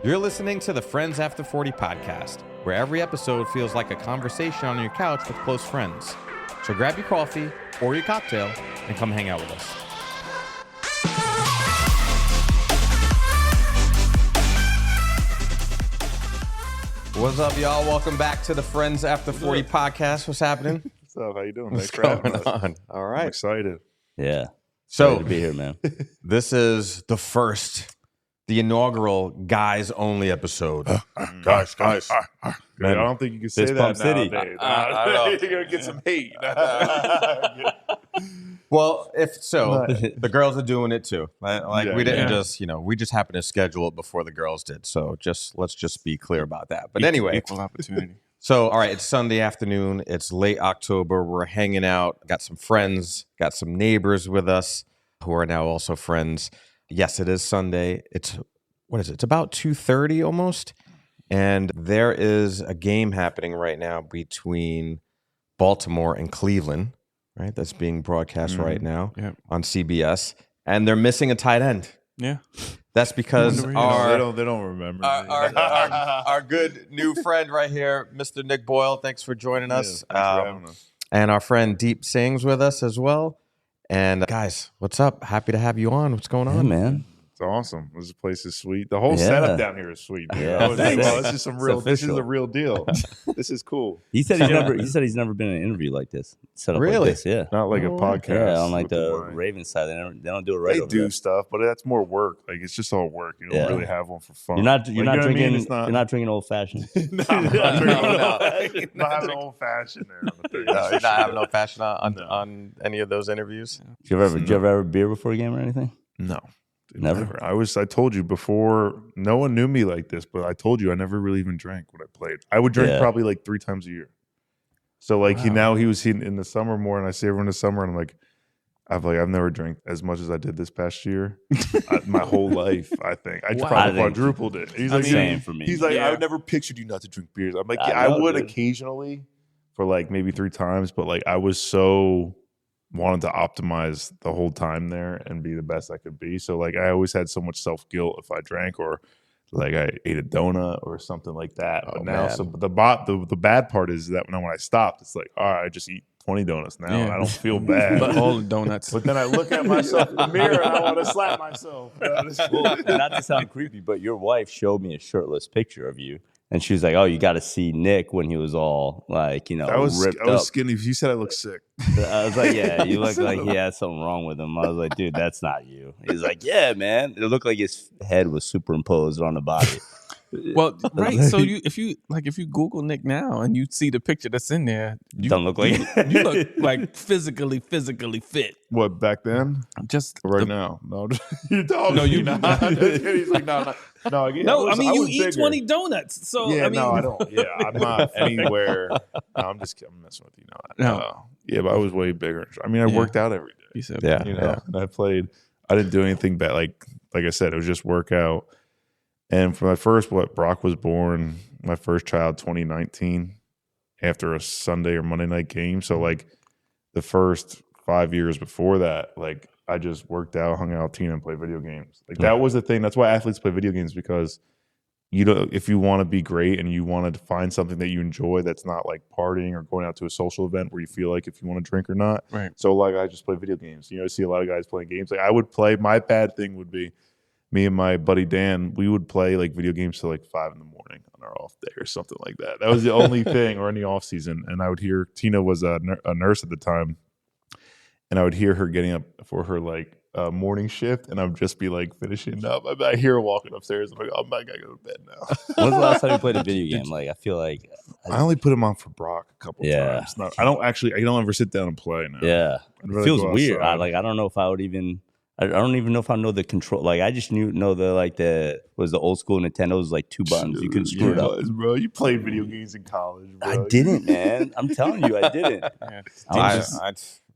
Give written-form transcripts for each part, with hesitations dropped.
You're listening to the Friends After 40 podcast, where every episode feels like a conversation on your couch with close friends. So grab your coffee or your cocktail and come hang out with us. What's up, y'all? Welcome back to the Friends After 40 podcast. What's happening? What's up? How you doing? What's going on? All right. I'm excited. Yeah. So, Glad to be here, man. this is the inaugural guys only episode. Guys. I don't think you can say Fist that Bump City. nowadays. I know. You're going to get some hate. Well, if so, the girls are doing it too. We didn't just, we just happened to schedule it before the girls did. So let's just be clear about that. But anyway, equal opportunity. So, all right, it's Sunday afternoon. It's late October. We're hanging out. Got some friends, got some neighbors with us who are now also friends. Yes, it is Sunday. It's about 2:30 almost. And there is a game happening right now between Baltimore and Cleveland, right? That's being broadcast right now on CBS. And they're missing a tight end. Yeah. That's because they don't remember. our good new friend right here, Mr. Nick Boyle. Thanks for joining us. Thanks for having us. And our friend Deep Singh's with us as well. And guys, what's up? Happy to have you on. What's going on? Yeah, man. It's awesome. This place is sweet. The whole setup down here is sweet. Dude. Yeah, I was like, thanks. this is some real. This is official. the real deal. This is cool. He said he's never been in an interview like this. Set up Really? Like this, yeah. Not like a podcast. Yeah, on like with the wine. Raven side, they don't do it right. They over do there. stuff, but that's more work. Like it's just all work. You don't Yeah. really have one for fun. You're not you know what I drinking. mean? It's not, You're not drinking old fashioned. not having old fashioned there. On the thing. No, you're not having no passion on any of those interviews? Did you ever have a beer before a game or anything? No. Dude, Never? I told you before, no one knew me like this, but I told you I never really even drank when I played. I would drink probably like 3 times a year. So like he was in the summer more, and I see everyone in the summer, and I'm like, I've never drank as much as I did this past year. My whole life, I think. I probably quadrupled it. He's like, same for me. He's like, Yeah. I would never pictured you not to drink beers. I'm like, I yeah, I know, would dude. occasionally for like maybe 3 times, but like I was so wanted to optimize the whole time there and be the best I could be. So like I always had so much self-guilt if I drank or like I ate a donut or something like that. But now, so the bad part is that when I stopped, it's like, all right, I just eat 20 donuts now. And I don't feel bad. But all the donuts. But then I look at myself in the mirror and I want to slap myself. Well, not to sound creepy, but your wife showed me a shirtless picture of you, and she was like, "Oh, you got to see Nick when he was all like, ripped I was up." skinny. You said I look sick. I was like, "Yeah, you look like he had something wrong with him." I was like, "Dude, that's not you." He's like, "Yeah, man." It looked like his head was superimposed on the body. Well, right. So if you Google Nick now and you see the picture that's in there, you Don't look like you look like physically fit. What, back then? Just Right now? No, you don't. No, you not. not. He's like, no. Again, No, I mean you was eat bigger. 20 donuts. So Yeah, I mean, no, I don't. Yeah, I'm not anywhere. No, I'm just kidding. I'm messing with you. No. Yeah, but I was way bigger. I mean, I worked out every day. you said Yeah. And I played. I didn't do anything bad. Like I said, it was just workout. And for my first, Brock was born, my first child, 2019, after a Sunday or Monday night game. So like the first 5 years before that, like I just worked out, hung out with Tina, and played video games. Like that was the thing. That's why athletes play video games, because if you want to be great and you want to find something that you enjoy that's not like partying or going out to a social event where you feel like if you want to drink or not. Right. So like I just play video games. I see a lot of guys playing games. Like I would play. My bad thing would be me and my buddy Dan, we would play like video games till like 5 a.m. on our off day or something like that. That was the only thing, or in the off season. And I would hear Tina was a nurse at the time, and I would hear her getting up for her like morning shift, and I would just be like finishing up. I hear her walking upstairs. I'm like, oh, I gotta go to bed now. When's the last time you played a video game? Like, I feel like I only put him on for Brock a couple times. I don't ever sit down and play now. yeah, I'd rather it feels go weird. outside. I don't know if I would even. I don't even know if I know the control. Like, I just know the old school Nintendo's like 2 buttons. You couldn't screw it up. Bro. You played video games in college, bro. I didn't, man. I'm telling you, I didn't. Yeah.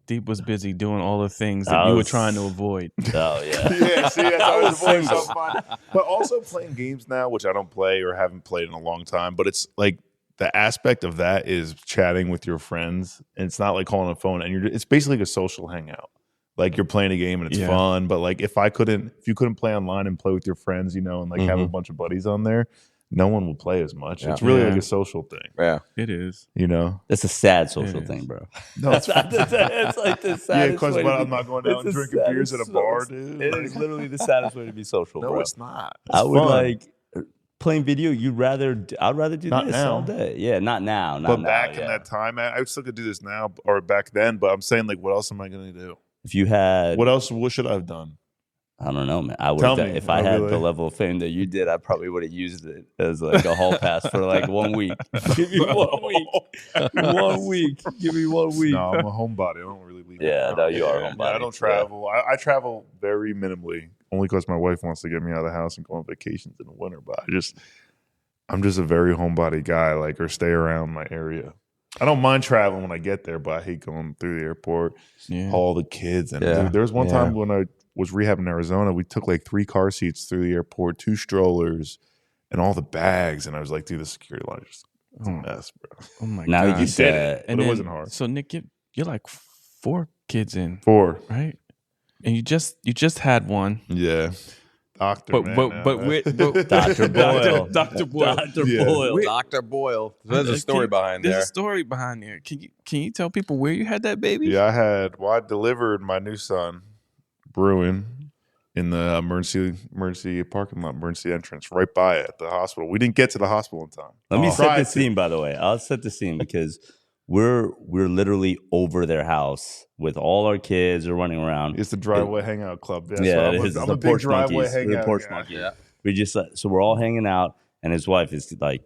Deep was busy doing all the things that you were trying to avoid. Oh yeah. Yeah, see, that's always avoiding something fun. But also playing games now, which I don't play or haven't played in a long time. But it's like the aspect of that is chatting with your friends, and it's not like calling a phone. And it's basically like a social hangout. like you're playing a game and it's fun. But like if you couldn't play online and play with your friends, you know, and like have a bunch of buddies on there, no one will play as much. It's really like a social thing. Yeah, it is. You know, That's a sad social thing, bro. no, it's It's like the saddest because way to I'm be- not going out and it's the drinking beers at a saddest- bar, dude. It is literally the saddest way to be social, No, bro. it's not. I would fun. like playing video. I'd rather do Not this now. all day. Yeah, not now. Not But now, back in yeah. that time, I still could do this now or back then. But I'm saying, like, what else am I going to do? If you had, What should I have done? I don't know, man. I would Tell have, me. if I I'll be had like- the level of fame that you did, I probably would have used it as like a hall pass for like 1 week. Give me 1 week. 1 week. Give me 1 week. No, I'm a homebody. I don't really leave. Yeah, no, you are a Yeah, homebody. I don't travel. I travel very minimally, only because my wife wants to get me out of the house and go on vacations in the winter. But I'm just a very homebody guy, like, or stay around my area. I don't mind traveling when I get there, but I hate going through the airport, all the kids. And dude, there was one time when I was rehabbing in Arizona, we took like 3 car seats through the airport, 2 strollers, and all the bags. And I was like, dude, the security line is just a mess, bro. Oh my Now god! you Did said, it, but it wasn't hard. So Nick, you're like 4 kids in, 4. right? And you just had one. Yeah. Doctor, But man, Dr. Boyle. Dr. Boyle. Dr. Yeah. Boyle. Dr. Boyle. There's a story behind There's there. a story behind there. Can you tell people where you had that baby? Yeah, I delivered my new son, Bruin, in the emergency parking lot, emergency entrance, right by it at the hospital. We didn't get to the hospital in time. Let me set Tried the to. scene, by the way. I'll set the scene because we're literally over their house with all our kids are running around. It's the driveway hangout club. Yeah, so it is. I'm The a big porch driveway monkeys. We're the hangout porch guy. monkeys. Yeah. We just so we're all hanging out, and his wife is like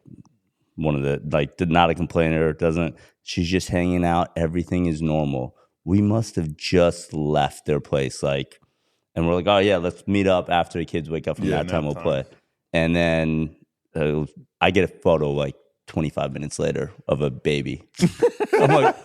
one of the not a complainer. Doesn't she's just hanging out. Everything is normal. We must have just left their place, like, and we're like, oh yeah, let's meet up after the kids wake up from that time. We'll play, and then I get a photo like 25 minutes later of a baby. I'm like,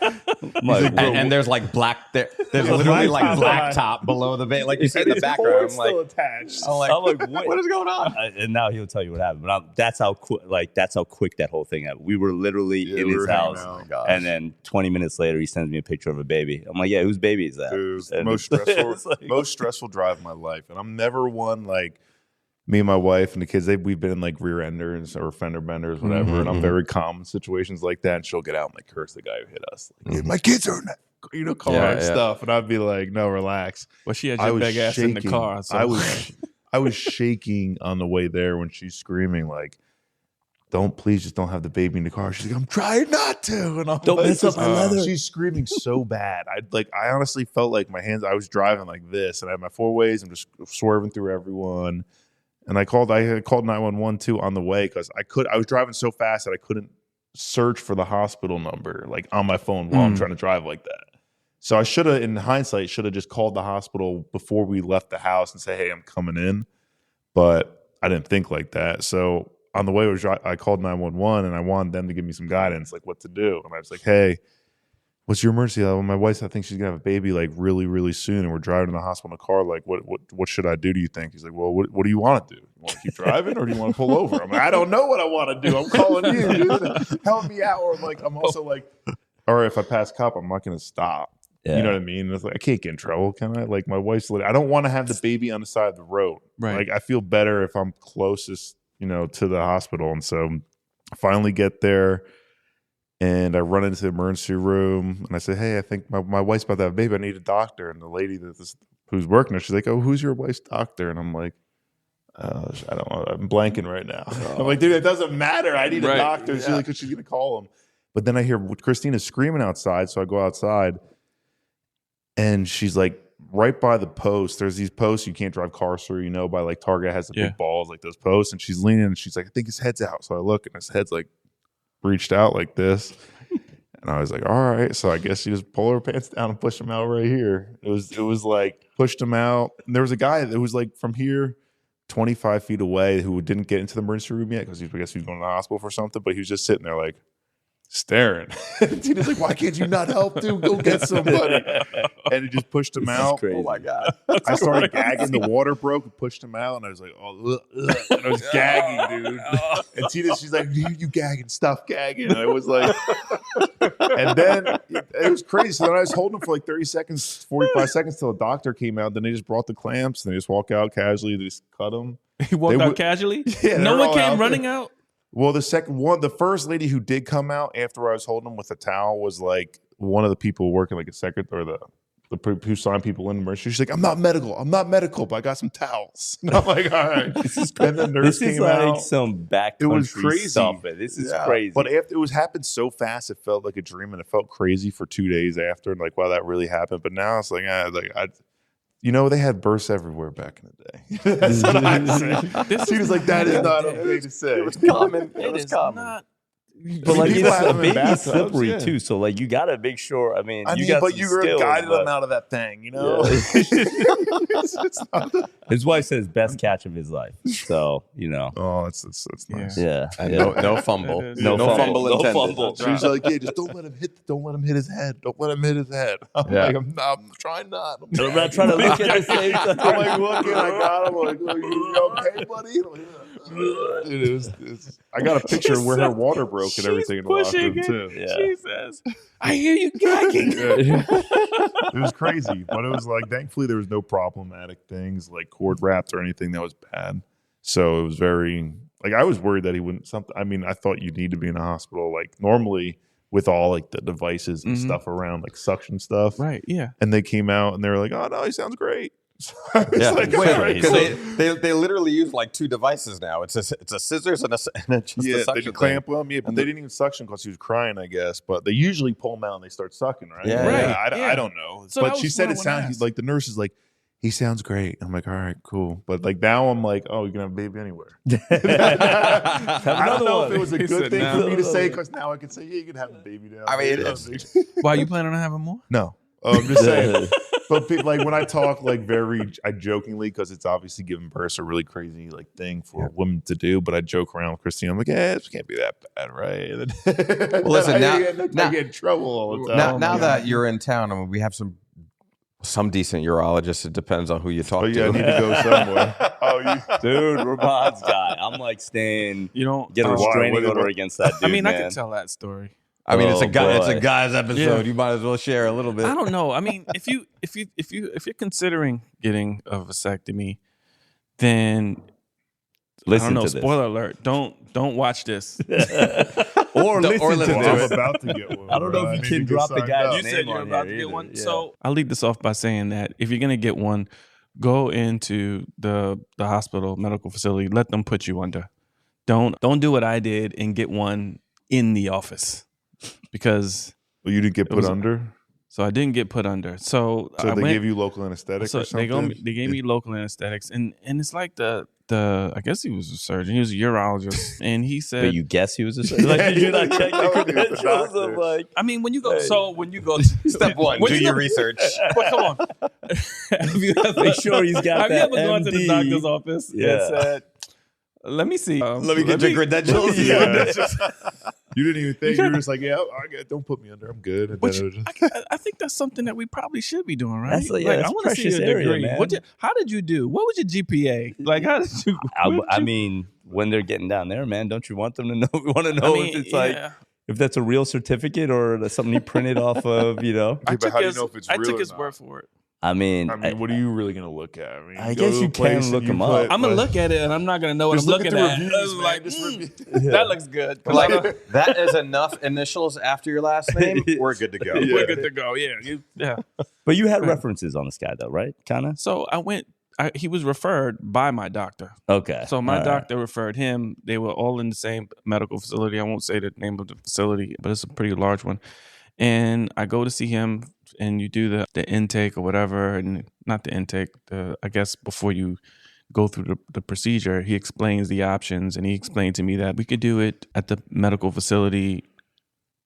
And there's like black there. There's literally like black top below the vein, like you see in the background. I'm like, attached. I'm like, what is going on? and now he'll tell you what happened. But that's how quick that whole thing happened. We were literally in we his were hanging house, out. and then 20 minutes later, he sends me a picture of a baby. I'm like, yeah, whose baby is that? Dude, it was the And most stressful, it's like- most stressful drive of my life, and I'm never one like. Me and my wife and the kids, we've been in like rear enders or fender benders, whatever. And I'm very calm in situations like that. And she'll get out and like curse the guy who hit us. Like, my kids are in that, car and stuff. And I'd be like, no, relax. Well, she had I your was big ass in the shaking. car. So. I was shaking on the way there when she's screaming like, please don't have the baby in the car. She's like, I'm trying not to. And I'm Don't like, mess up my leather. She's screaming so bad. I honestly felt like my hands, I was driving like this and I had my 4 ways. I'm just swerving through everyone. And I called 911 too on the way because I was driving so fast that I couldn't search for the hospital number like on my phone while I'm trying to drive like that. So I should have, in hindsight, just called the hospital before we left the house and say, hey, I'm coming in. But I didn't think like that. So on the way, I called 911 and I wanted them to give me some guidance, like what to do. And I was like, hey, what's your emergency? My wife, I think she's gonna have a baby like really, really soon, and we're driving to the hospital in a car. Like, what should I do? Do you think? He's like, well, what do you want to do? You want to keep driving, or do you want to pull over? I'm like, I don't know what I want to do. I'm calling you, dude. Help me out. Or I'm also like, all right, if I pass cop, I'm not gonna stop. Yeah. You know what I mean? It's like I can't get in trouble, can I? Like my wife's I don't want to have the baby on the side of the road. Right. Like I feel better if I'm closest, to the hospital. And so I finally get there. And I run into the emergency room and I say, hey, I think my wife's about to have a baby. I need a doctor. And the lady who's working there, she's like, oh, who's your wife's doctor? And I'm like, I don't know. I'm blanking right now. I'm like, dude, it doesn't matter. I need a doctor. She's like, she's going to call him. But then I hear Christina screaming outside. So I go outside and she's like, right by the post, there's these posts you can't drive cars through, by like Target has the big balls, like those posts. And she's leaning and she's like, I think his head's out. So I look and his head's like, reached out like this, and I was like, all right. So I guess you just pull her pants down and push him out right here. It was like pushed him out. And there was a guy that was like from here 25 feet away who didn't get into the emergency room yet because I guess he was going to the hospital for something, but he was just sitting there like staring. Tina's like, why can't you not help, dude? Go get somebody. And he just pushed him out. crazy. Oh my god! I started gagging. The water broke and pushed him out, and I was like, "Oh!" And I was gagging, dude. And Tina, she's like, "You gagging? Stop gagging." And I was like, And then it was crazy. So then I was holding him for like 30 seconds, 45 seconds till the doctor came out. Then they just brought the clamps and they just walk out casually. They just cut him. He walked out casually? Yeah, no one came out running there. out? Well, the first lady who did come out after I was holding him with a towel was like one of the people working like a secretary, or the who signed people in the emergency. She's like, I'm not medical, but I got some towels. And I'm like, all right. And the nurse came out. Some backcountry It was crazy. stuff. This is crazy. But after it happened so fast, it felt like a dream, and it felt crazy for 2 days after. And like, wow, that really happened. But now it's like, they had births everywhere back in the day. That's what I say. She was like, that is not okay to say. It was common. It was is common. not. But like, people it's have a them in baby's bathtubs, slippery yeah. too. So like, you gotta make sure. I mean, but some you skills, guided but them out of that thing, you know. Yeah. It's not His wife says best catch of his life. So Oh, that's nice. Yeah. And yeah. no fumble. It is. No fumble No intended. fumble. She's like, yeah, just don't let him hit his head. Don't let him hit his head. I'm Yeah. like, I'm trying not. I'm not trying to look at the same time. I'm like looking, I got him. Like, you okay, buddy? I'm like, Dude, I got a picture of where her water broke and everything in the locker room too. Yeah. She says, I hear you gagging. It was crazy, but it was like, thankfully there was no problematic things like cord wrapped or anything that was bad. So it was very, like, I was worried that he wouldn't I thought you'd need to be in a hospital like normally with all like the devices and stuff around, like suction stuff. Right, yeah. And they came out and they were like, oh no, he sounds great. So I was Yeah, like, because they literally use like two devices now. It's a scissors and a just a they suction clamp thing. him. Yeah, but they didn't even suction because he was crying, I guess. But they usually pull him out and they start sucking, right? Yeah. Right, I don't know. So but that she was said what I it wanna sounds ask. like the nurse is like, he sounds great. I'm like, all right, cool. But like now I'm like, oh, you can have a baby anywhere. I don't know if it was a He good said thing no. for me to say because now I can say, yeah, you can have a baby now. I mean, it You know, is. Why, you planning on having more? No. I'm just saying. But people, like when I talk like I jokingly, because it's obviously giving birth a really crazy like thing for women to do, but I joke around with Christine. I'm like, this can't be that bad, right? And then, Well, listen, I get in trouble all the time. Now that you're in town, I mean, we have some decent urologists. It depends on who you talk Oh yeah, I to. need to go somewhere. Dude, Ramah's guy. I'm like staying. You don't Get a why? restraining What- order against that dude. I mean, I man. could tell that story. I mean, it's Oh, a guy. It's a boy. guy's episode. Yeah. You might as well share a little bit. I don't know. I mean, if you're considering getting a vasectomy, then Listen I don't know. to this. Spoiler alert. Don't watch this. Or listen or to listen Well, to I'm this. it. about to get one. I don't know bro. if you need can to get drop the signed guy's up. You name said you're on about here to get either. one. Yeah. So I'll lead this off by saying that if you're gonna get one, go into the hospital medical facility. Let them put you under. Don't do what I did and get one in the office, because Well, you didn't get It put was- under, so I didn't get put under. So so I they went, gave you local anesthetic so or something. they gave me local anesthetics, and it's like the I guess he was a surgeon. He was a urologist, and he said, But you guess he was a surgeon? Like, did you not check the That was the credentials doctor. of like? I mean, when you go, Hey. so when you go, Step one: when do you your go- research. But come on, have you ever, Make sure he's got have you that ever gone to the MD? doctor's office Yeah. and said, "Let me see, Let me get your credentials. Yeah. You didn't even think. You were just like, yeah, don't put me under. I'm good. And Which then it was just, I think that's something that we probably should be doing, right? That's I that's wanna see precious your area, degree. man. How did you do? What was your GPA? Like, how did you? I mean, when they're getting down there, man, don't you want them to know? Want to know if it's like yeah. if that's a real certificate or that's something he printed off of? You know, Yeah, but how do you know if it's I real took or his not? word for it. I mean, what are you really gonna look at? I mean, I you go guess to you a place can look and you them up. put, I'm gonna like, look at it and I'm not gonna know what just I'm look at looking the at. reviews, I was man. like, Just that looks good. Like that is enough initials after your last name. We're good to go. Yeah. We're good to go. Yeah, yeah. but you had Right. references on this guy though, right? Kind of. So I went. He was referred by my doctor. Okay. So my All right. doctor referred him. They were all in the same medical facility. I won't say the name of the facility, but it's a pretty large one. And I go to see him, and you do the intake or whatever, and not the intake. I guess before you go through the procedure, he explains the options, and he explained to me that we could do it at the medical facility.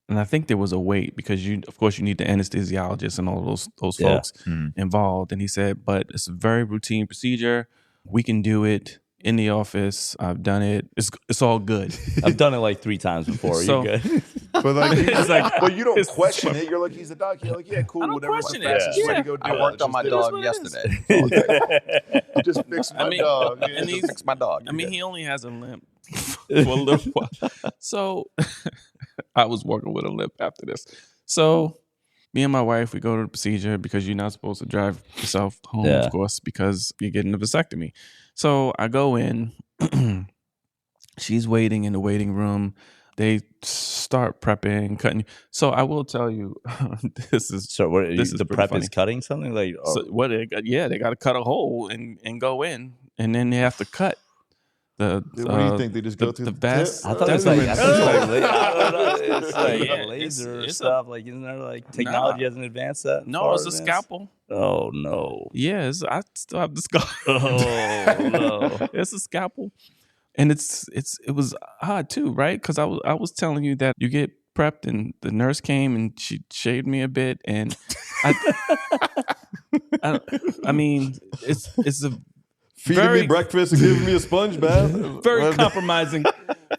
And I think there was a wait because of course, you need the anesthesiologist and all those Yeah. folks involved. And he said, but it's a very routine procedure. We can do it in the office. I've done it. It's all good. I've done it like 3 times before. So- You're good. But like, It's like- but you don't it's- question it. You're like, he's a doctor. You're like, yeah, cool, I don't whatever. question the it. fastest way to go do I it. worked on my Just dog what it is. yesterday. Just fix my I mean, dog. Yeah. and he's- Fix my dog. I mean, he only has a limp for a little while. So I was working with a limp after this. So me and my wife, we go to the procedure because you're not supposed to drive yourself home, Yeah. of course, because you're getting a vasectomy. So I go in. She's waiting in the waiting room. They start prepping, cutting. So I will tell you, this is So what? This is The pretty prep funny. is cutting something like. so what? They got to cut a hole and go in, and then they have to cut the. Dude, what do you think? They just go through the the vest? tip? I thought it was That's like, what I thought it was like, I don't know, it's like Yeah, laser it's a- stuff. Like, isn't there like technology hasn't advanced that? No, far it's a advanced? scalpel. Oh no. Yes, I still have the scar. Oh no. It's a scalpel, and it was odd too, right? Because I was telling you that you get prepped, and the nurse came and she shaved me a bit, and I mean it's a Feeding very me breakfast and giving me a sponge bath. very compromising,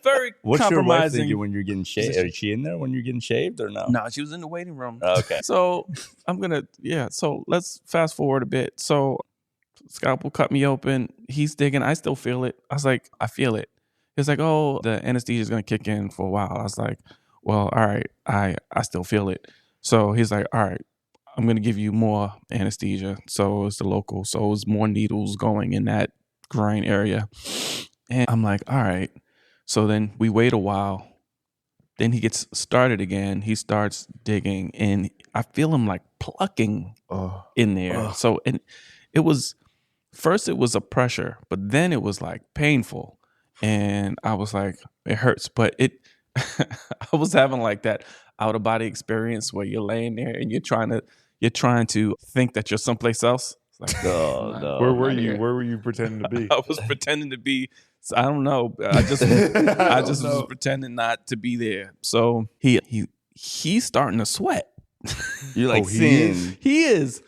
very What's your wife compromising. thinking when you're getting shaved? Is she in there when you're getting shaved or no? No, she was in the waiting room. Okay. So so let's fast forward a bit. So scalpel cut me open. He's digging. I still feel it. I was like, I feel it. He's like, oh, the anesthesia is going to kick in for a while. I was like, well, all right. I still feel it. So he's like, all right, I'm going to give you more anesthesia. So it's the local. So it's more needles going in that groin area. And I'm like, all right. So then we wait a while. Then he gets started again. He starts digging, and I feel him like plucking in there. So, and it was, first it was a pressure, but then it was like painful. And I was like, it hurts. But I was having like that out of body experience where you're laying there and you're trying to think that you're someplace else. It's like, Oh no. Where were not you? here. Where were you pretending to be? I was pretending to be. I don't know. I just was pretending not to be there. So he's starting to sweat. You're like he seeing. is? He is,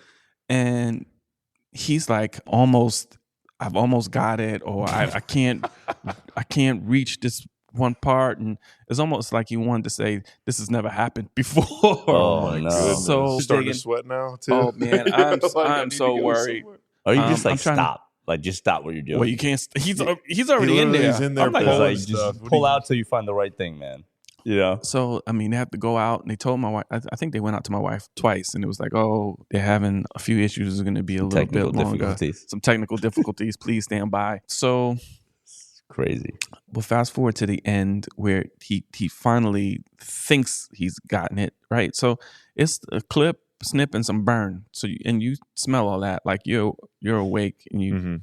and he's like I've almost got it, or I can't reach this one part, and it's almost like he wanted to say this has never happened before. Oh my Goodness. no. So You starting to digging- sweat now too? Oh man, I'm Like, I I'm need to so go worried. somewhere. Or you just I'm like trying to- stop. Like just stop what you're doing. Well, you can't. He's already He in literally there. is in there I'm like, It's pulling like stuff. just What do pull you- out till you find the right thing, man. You know? So, I mean, they have to go out, and they told my wife, I think they went out to my wife twice, and it was like, oh, they're having a few issues. It's going to be a little Technical bit longer. difficulties. Some technical difficulties. Please stand by. So It's crazy. we'll fast forward to the end where he finally thinks he's gotten it, right? So it's a clip, snip, and some burn. So you smell all that. Like you're awake, and you,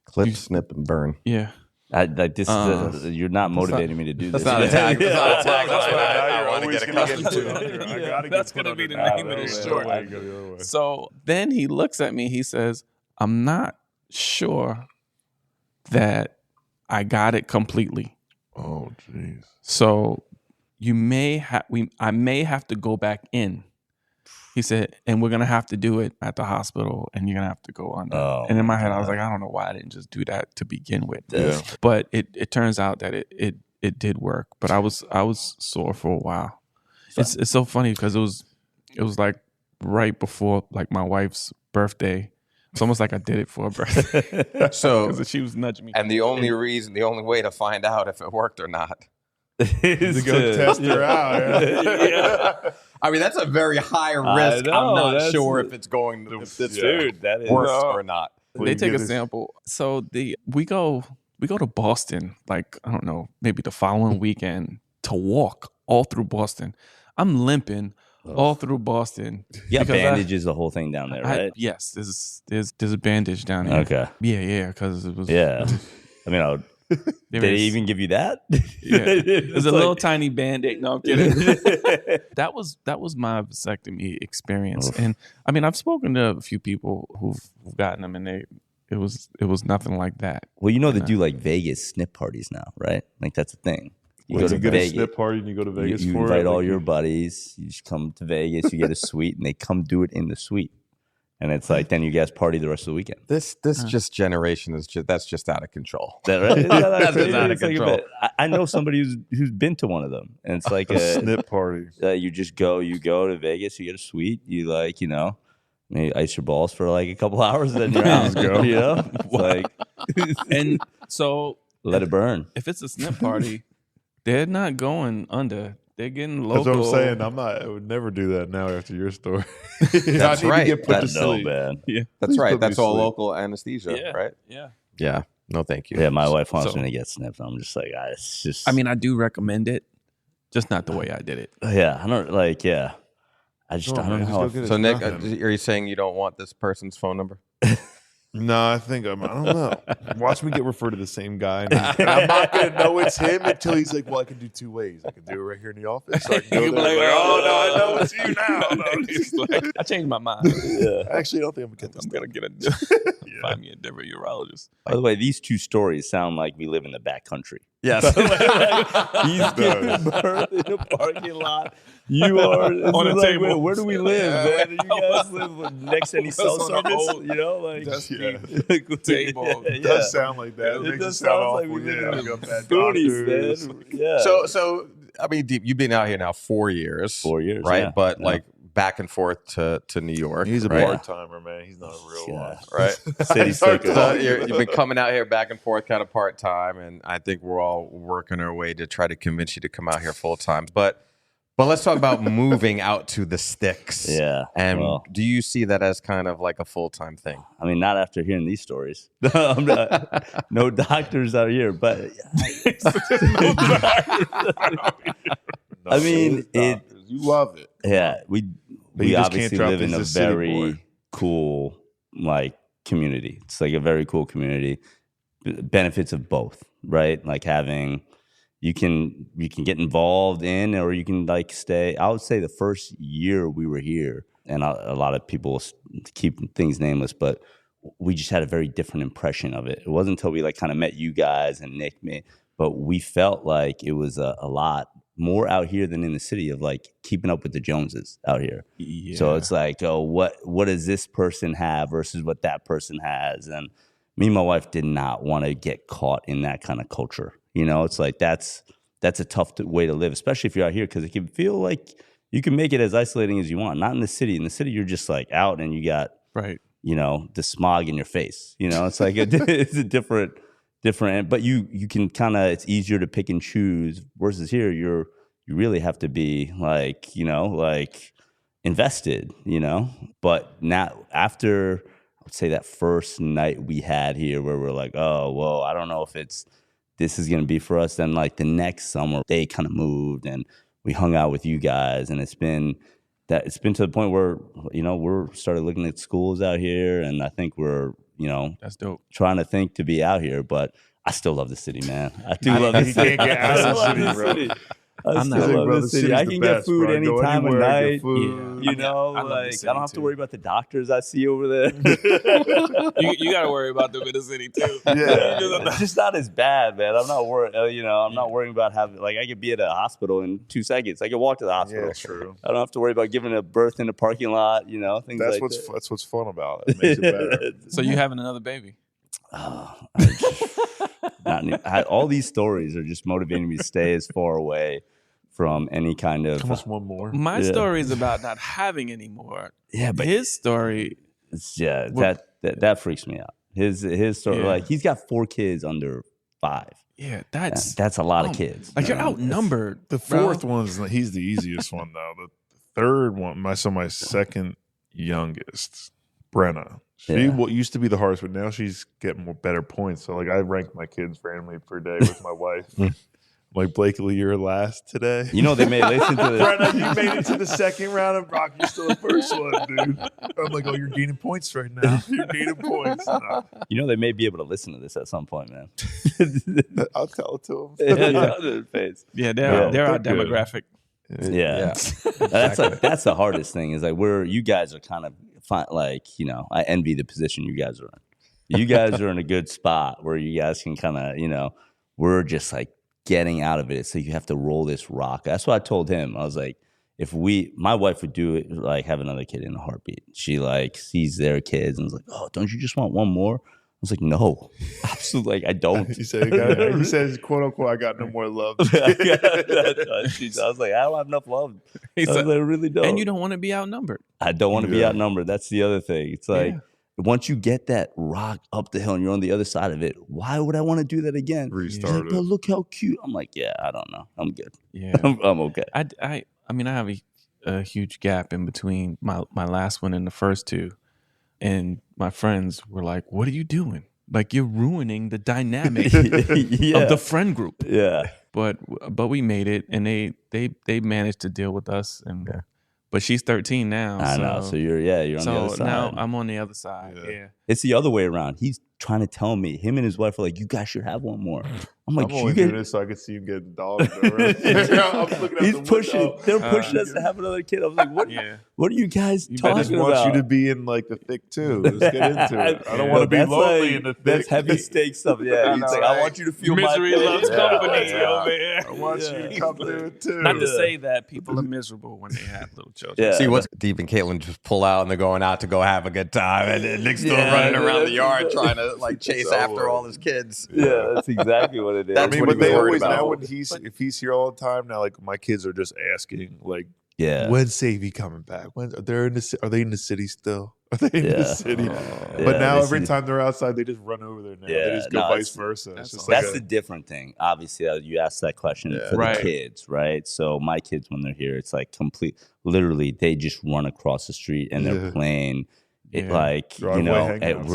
Clip, snip, and burn. yeah. Like this is you're not motivating me to do this. That's not a tag. That's not a tag. That's what I I want to always get gonna accustomed get to. into. I gotta That's get gonna put be under the now. name of the No short. way, go the other way. So then he looks at me. He says, I'm not sure that I got it completely. Oh jeez. So I may have to go back in. He said, and we're gonna have to do it at the hospital, and you're gonna have to go under. Oh, and in my head, I was like, I don't know why I didn't just do that to begin with. Yeah. But it turns out that it did work. But I was sore for a while. It's so funny because it was like right before like my wife's birthday. It's almost like I did it for her birthday. So, Because she was nudging me. and the only way to find out if it worked or not. To go test her out. Yeah. I mean, that's a very high risk. know, I'm not that's- sure if it's going to if it's Dude, that is worse or not. They take a Get this- sample. So we go to Boston, like, I don't know, maybe the following weekend to walk all through Boston. I'm limping all through Boston. Yeah, because bandages the whole thing down there, right? Yes, there's a bandage down here. Okay. Yeah, because it was. Yeah. I mean, there did they is- even give you that? Yeah. It's There's a like- little tiny band-aid. No, I'm kidding. That was my vasectomy experience, and I mean, I've spoken to a few people who've gotten them, and it was nothing like that. Well, you know they do like Vegas snip parties now, right? Like that's a thing. You When go you to get a Vegas. snip party and you go to Vegas You for invite it. all like, your buddies. You just come to Vegas. You get a suite, and they come do it in the suite. And it's like then you guys party the rest of the weekend. This just generation is just out of control. That right? That's It's out of like a control. bit- I know somebody who's been to one of them, and it's like a snip party. you go to Vegas, you get a suite, you like maybe ice your balls for like a couple hours, and then you're out. go. You know, it's like And so let it burn. if it's a snip party, they're not going under They're getting That's local. what I'm saying. I would never do that now after your story. That's I need right. to get put to That's- No, sleep. man. Yeah. That's Please right. put me That's all to sleep. local anesthesia, Yeah. right? Yeah. Yeah. No, thank you. Yeah, my wife wants So- me to get snipped. I'm just like, it's just. I mean, I do recommend it, just not the way I did it. yeah, I don't like. Yeah, I just No, I don't man, know just how. go I get it. So, It's Nick, nothing. are you saying you don't want this person's phone number? No, I think I don't know. Watch me get referred to the same guy, and I'm not gonna know it's him until he's like, "Well, I can do 2 ways. I can do it right here in the office. So I can go You there." be like, Like, oh no, I know it's you now. No, He's like, I changed my mind. Yeah. actually, I don't think I'm gonna get this. I'm gonna get find me a different urologist. By the way, these 2 stories sound like we live in the back country. Yes. He's giving birth in a parking lot. You are On a like, table. wait, where do we live, man? Do you guys live next to any cell That's on the service? old- You know, like Dusty yeah. table. It does sound like that. It, makes it does sound sound like awful. we live Yeah, in we the got bad boonies, doctors. man. Yeah. So I mean, Deep, you've been out here now 4 years. 4 years, right? yeah. But Yeah. like back and forth to New York. He's a right? part timer, man. He's not a real Yeah. one. Right. City slicker. So you've been coming out here back and forth kind of part time, and I think we're all working our way to try to convince you to come out here full time. But let's talk about moving out to the sticks. Yeah. And well, do you see that as kind of like a full time thing? I mean, not after hearing these stories. I'm not, no doctors out here, but I mean, it. You love it. Yeah, But we you just obviously can't drop live in he's a a city very boy. cool like community. It's like a very cool community. Benefits of both, right? Like having you can get involved in, or you can like stay. I would say the first year we were here, and a lot of people keep things nameless, but we just had a very different impression of it. It wasn't until we like kind of met you guys and Nick me, but we felt like it was a lot more out here than in the city of like keeping up with the Joneses out here. Yeah. So it's like, oh, what does this person have versus what that person has? And me and my wife did not want to get caught in that kind of culture. You know, it's like that's a tough way to live, especially if you're out here, because it can feel like you can make it as isolating as you want. Not in the city. In the city, you're just like out and you got, right. you know, the smog in your face. You know, it's like it's a different, but you can kind of, it's easier to pick and choose versus here you really have to be like, you know, like invested, you know. But now after I would say that first night we had here where we're like, oh, well, I don't know if this is going to be for us. Then like the next summer they kind of moved and we hung out with you guys, and it's been to the point where, you know, we're started looking at schools out here, and I think we're, you know, That's dope. trying to think to be out here, but I still love the city, man. I do love the You city. can't get out of the I city, love bro. city. I I'm still not- love Bro, the the city. city's I the can get best, food bro. any Go time of anywhere, get night. food. You know, I love the like I city, don't have to too. worry about the doctors I see over there. You got to worry about them in the city too. Yeah. It's just not as bad, man. I'm not worried. You know, I'm not worrying about having like I could be at a hospital in 2 seconds. I could walk to the hospital. Yeah, true. I don't have to worry about giving a birth in a parking lot. You know, things like that. That's what's fun about it. It makes it better. So you having another baby? Oh, all these stories are just motivating me to stay as far away from any kind of. Come on, one more. My Yeah. story is about not having any more. Yeah, but His story, yeah, Well- that freaks me out. His story, Yeah. like he's got 4 kids under 5. yeah, that's That's a lot of oh, kids. like you're outnumbered. The bro. fourth one's he's the easiest one though. The third one, my second youngest, Brenna. She Yeah. used to be the hardest, but now she's getting better points. So like I rank my kids randomly per day with my wife. Like Blakely, you're last today. You know they may listen to this. Brenna, you made it to the second round, and Brock, you're still the first one, dude. I'm like, oh, you're gaining points right now. You're gaining points. No. You know they may be able to listen to this at some point, man. I'll tell it to Yeah, them. tell their face. Yeah, Yeah, they're our they're good. demographic. Yeah, that's the hardest thing. Is like you guys are kind of like, you know, I envy the position you guys are in. You guys are in a good spot where you guys can kind of, you know, we're just like getting out of it. So you have to roll this rock. That's what I told him. I was like, my wife would do it, like have another kid in a heartbeat. She like sees their kids and was like, oh, don't you just want one more? I was like, no, absolutely. Like, I don't. He says, quote unquote, I got no more love. I was like, I don't have enough love. I He's was like, like, I really don't. and you don't want to be outnumbered. I don't want to be Yeah. outnumbered. That's the other thing. It's like, once you get that rock up the hill and you're on the other side of it, why would I want to do that again? He's Restart like, but look how cute. I'm like, yeah, I don't know. I'm good. Yeah. I'm okay. I mean, I have a huge gap in between my last one and the first two. And my friends were like, what are you doing? Like, you're ruining the dynamic of the friend group. Yeah. But we made it, and they managed to deal with us. And but she's 13 now. I know. So you're on the other side. So now I'm on the other side. Yeah. It's the other way around. He's trying to tell me, him and his wife are like, you guys should have one more. I'm like, I'm only doing this so I can see him get dogs. He's pushing. They're pushing us to have another kid. I was like, what are you guys talking about? I just want you to be in like the thick too. Let's get into it. I don't want to be lonely in the thick. That's heavy stakes stuff. Yeah, he's like, I want you to feel misery my loves company over here. I want you to come through it too. Not to say that people are miserable when they have little children. Yeah. See, what's Deep and Caitlin just pull out and they're going out to go have a good time, and then Nick's still running around the yard trying to like chase after all his kids. Yeah, that's exactly what it is. That's but they always about. now if he's here all the time now, like my kids are just asking like, yeah, when's Savy coming back? When are they in the city still? Are they in the city? But now every time they're outside, they just run over there now. They just go vice versa. That's the different thing. Obviously, you asked that question for the kids, right? So my kids, when they're here, it's like literally, they just run across the street and they're playing. It like, we're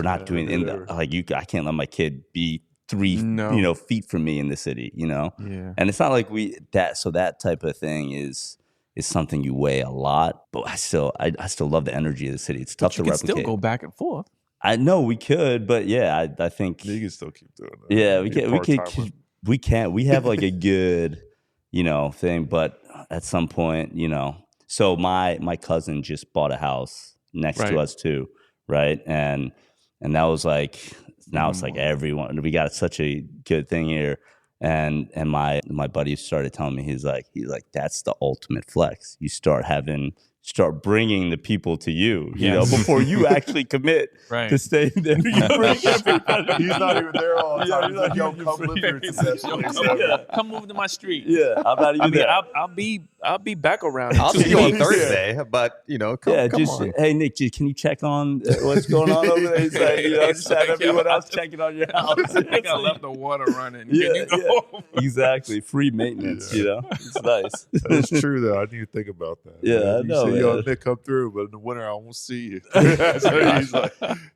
not doing I can't let my kid be 3 feet from me in the city, and it's not like that type of thing is something you weigh a lot, but I still love the energy of the city. It's tough to replicate. You can still go back and forth. I know we could, but yeah, I think you can still keep doing that. Yeah, we can't. We have like a good, thing, but at some point, so my cousin just bought a house next to us too, right? And that was like, now it's like everyone, we got such a good thing here. And my buddy started telling me, he's like, that's the ultimate flex. You start bringing the people to you, before you actually commit to staying there. You bring everybody. He's not even there all the time. He's like, yo, come live here today. Come move to my street. Yeah, I'm not even there. I'll be back around. I'll see you on Thursday, but come on. Hey Nick, can you check on what's going on over there? He's like, just have everyone else checking on your house. I got left the water running. Can you go? Exactly, free maintenance. It's nice. That's true though. I didn't even think about that. Yeah, I know. Yo, Nick, come through, but in the winter I won't see you. That's what he's like.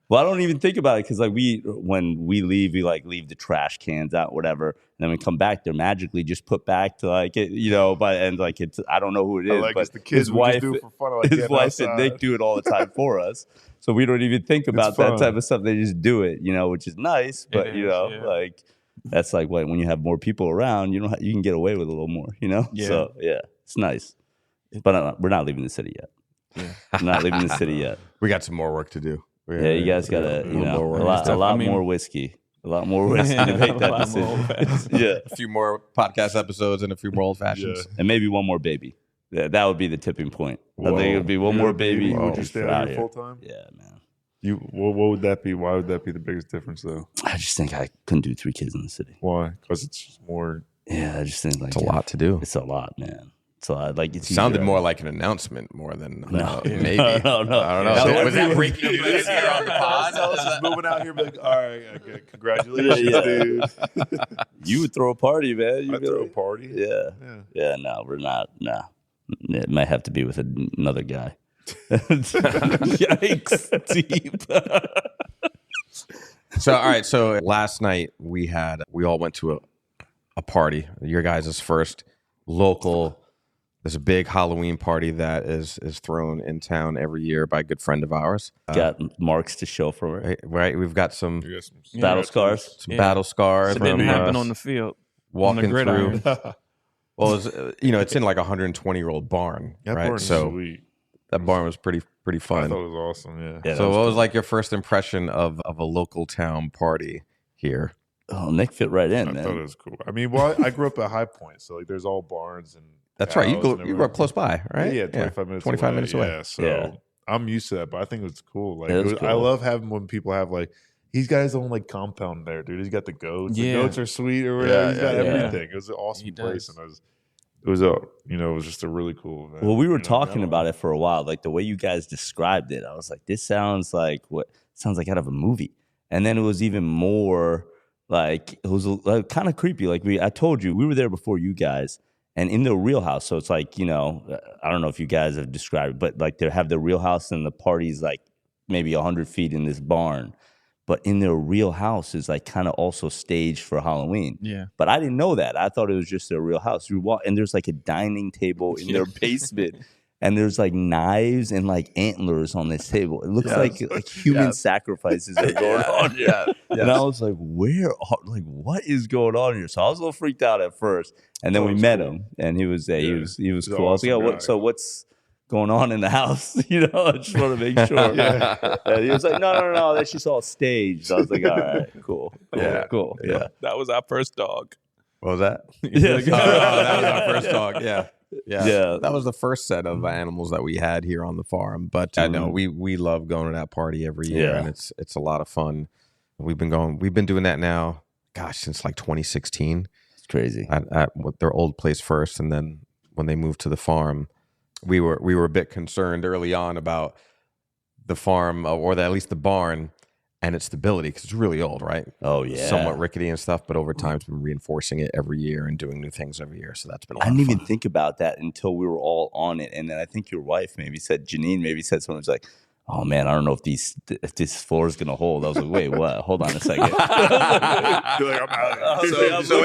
Well, I don't even think about it because like when we leave, we like leave the trash cans out, whatever, and then we come back, they're magically just put back to like it, and like it's I don't know who it is, like but the kids his wife, do it for fun, like his wife and Nick do it all the time for us, so we don't even think about that type of stuff. They just do it, which is nice, but like that's like when you have more people around, you can get away with a little more, So yeah, it's nice, but we're not leaving the city yet. I'm not leaving the city yet. We got some more work to do. You guys got to, a lot more whiskey. A lot more whiskey to make that decision. A few more podcast episodes and a few more old fashions. And maybe one more baby. That would be the tipping point. I think it would be one more baby. Would you stay out here full time? Yeah, man. What would that be? Why would that be the biggest difference, though? I just think I couldn't do 3 kids in the city. Why? Because it's just more. Yeah, I just think like it's a lot to do. It's a lot, man. It's a lot. Like it sounded more like an announcement more than maybe. No. I don't know. Was that breaking news here on the pod? Just moving out here, be like, all right, okay, congratulations, dude. You would throw a party, man. I'd throw a party. Yeah. No, we're not. No, it might have to be with another guy. Yikes! Deep. So all right. So last night we all went to a party. Your guys' first local. There's a big Halloween party that is thrown in town every year by a good friend of ours. Got marks to show for it. Right. We've got some battle scars. Some battle scars. It didn't happen on the field. Walking through. Well, it's in like a 120-year-old barn, right? So sweet. That barn was pretty fun. I thought it was awesome, yeah. So what was like your first impression of a local town party here? Oh, Nick fit right in, man. I thought it was cool. I mean, I grew up at High Point, so like there's all barns and that's right. You grew up close by, right? Yeah, 25 minutes away. Yeah, so I'm used to that, but I think it was cool. Like cool. I love having when people have like he's got his own like compound there, dude. He's got the goats. The goats are sweet or whatever. He's got everything. It was an awesome place, and it it was just a really cool event. Well, we were talking about it for a while. Like the way you guys described it, I was like, this sounds like out of a movie. And then it was even more like, it was like, kind of creepy. Like I told you, we were there before you guys, and in the real house. So it's like, I don't know if you guys have described it, but like they have the real house and the party's like maybe 100 feet in this barn. But in their real house is like kind of also staged for Halloween. Yeah. But I didn't know that. I thought it was just their real house. You walk and there's like a dining table in their basement, and there's like knives and like antlers on this table. It looks like human sacrifices are going on here. And I was like, what is going on here? So I was a little freaked out at first, and then we met him, and he was there. He was cool. I was like, what's going on in the house? I just want to make sure. And he was like, no, that's just all staged. I was like, all right, cool. Yeah. That was our first dog. What was that? Yeah. That was our first dog. Yeah. That was the first set of animals that we had here on the farm. But I know we love going to that party every year, and it's a lot of fun. We've been doing that now, since like 2016. It's crazy. At their old place first, and then when they moved to the farm, we were a bit concerned early on about the farm, or at least the barn, and its stability, because it's really old, right? Oh yeah, somewhat rickety and stuff. But over time, it's been reinforcing it every year and doing new things every year. So that's been. I didn't even think about that until we were all on it, and then I think your wife Janine maybe said something like, "Oh man, I don't know if this floor is gonna hold." I was like, "Wait, what? Hold on a second." So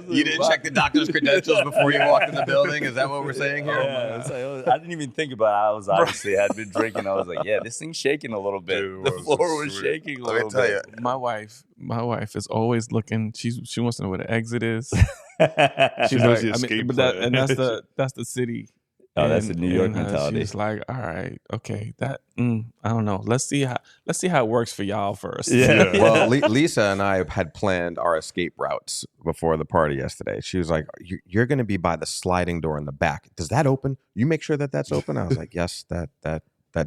you didn't check the doctor's credentials before you walked in the building? Is that what we're saying here? I didn't even think about it. I was obviously had been drinking. I was like, "Yeah, this thing's shaking a little bit." The floor was shaking a little bit. Let me tell you, my wife is always looking. She wants to know where the exit is. She knows the escape plan. And that's the city. Oh, that's the New York mentality. She's like, all right, okay, that I don't know. Let's see how it works for y'all first. Yeah. Well, Lisa and I had planned our escape routes before the party yesterday. She was like, "You're going to be by the sliding door in the back. Does that open? You make sure that's open." I was like, "Yes, that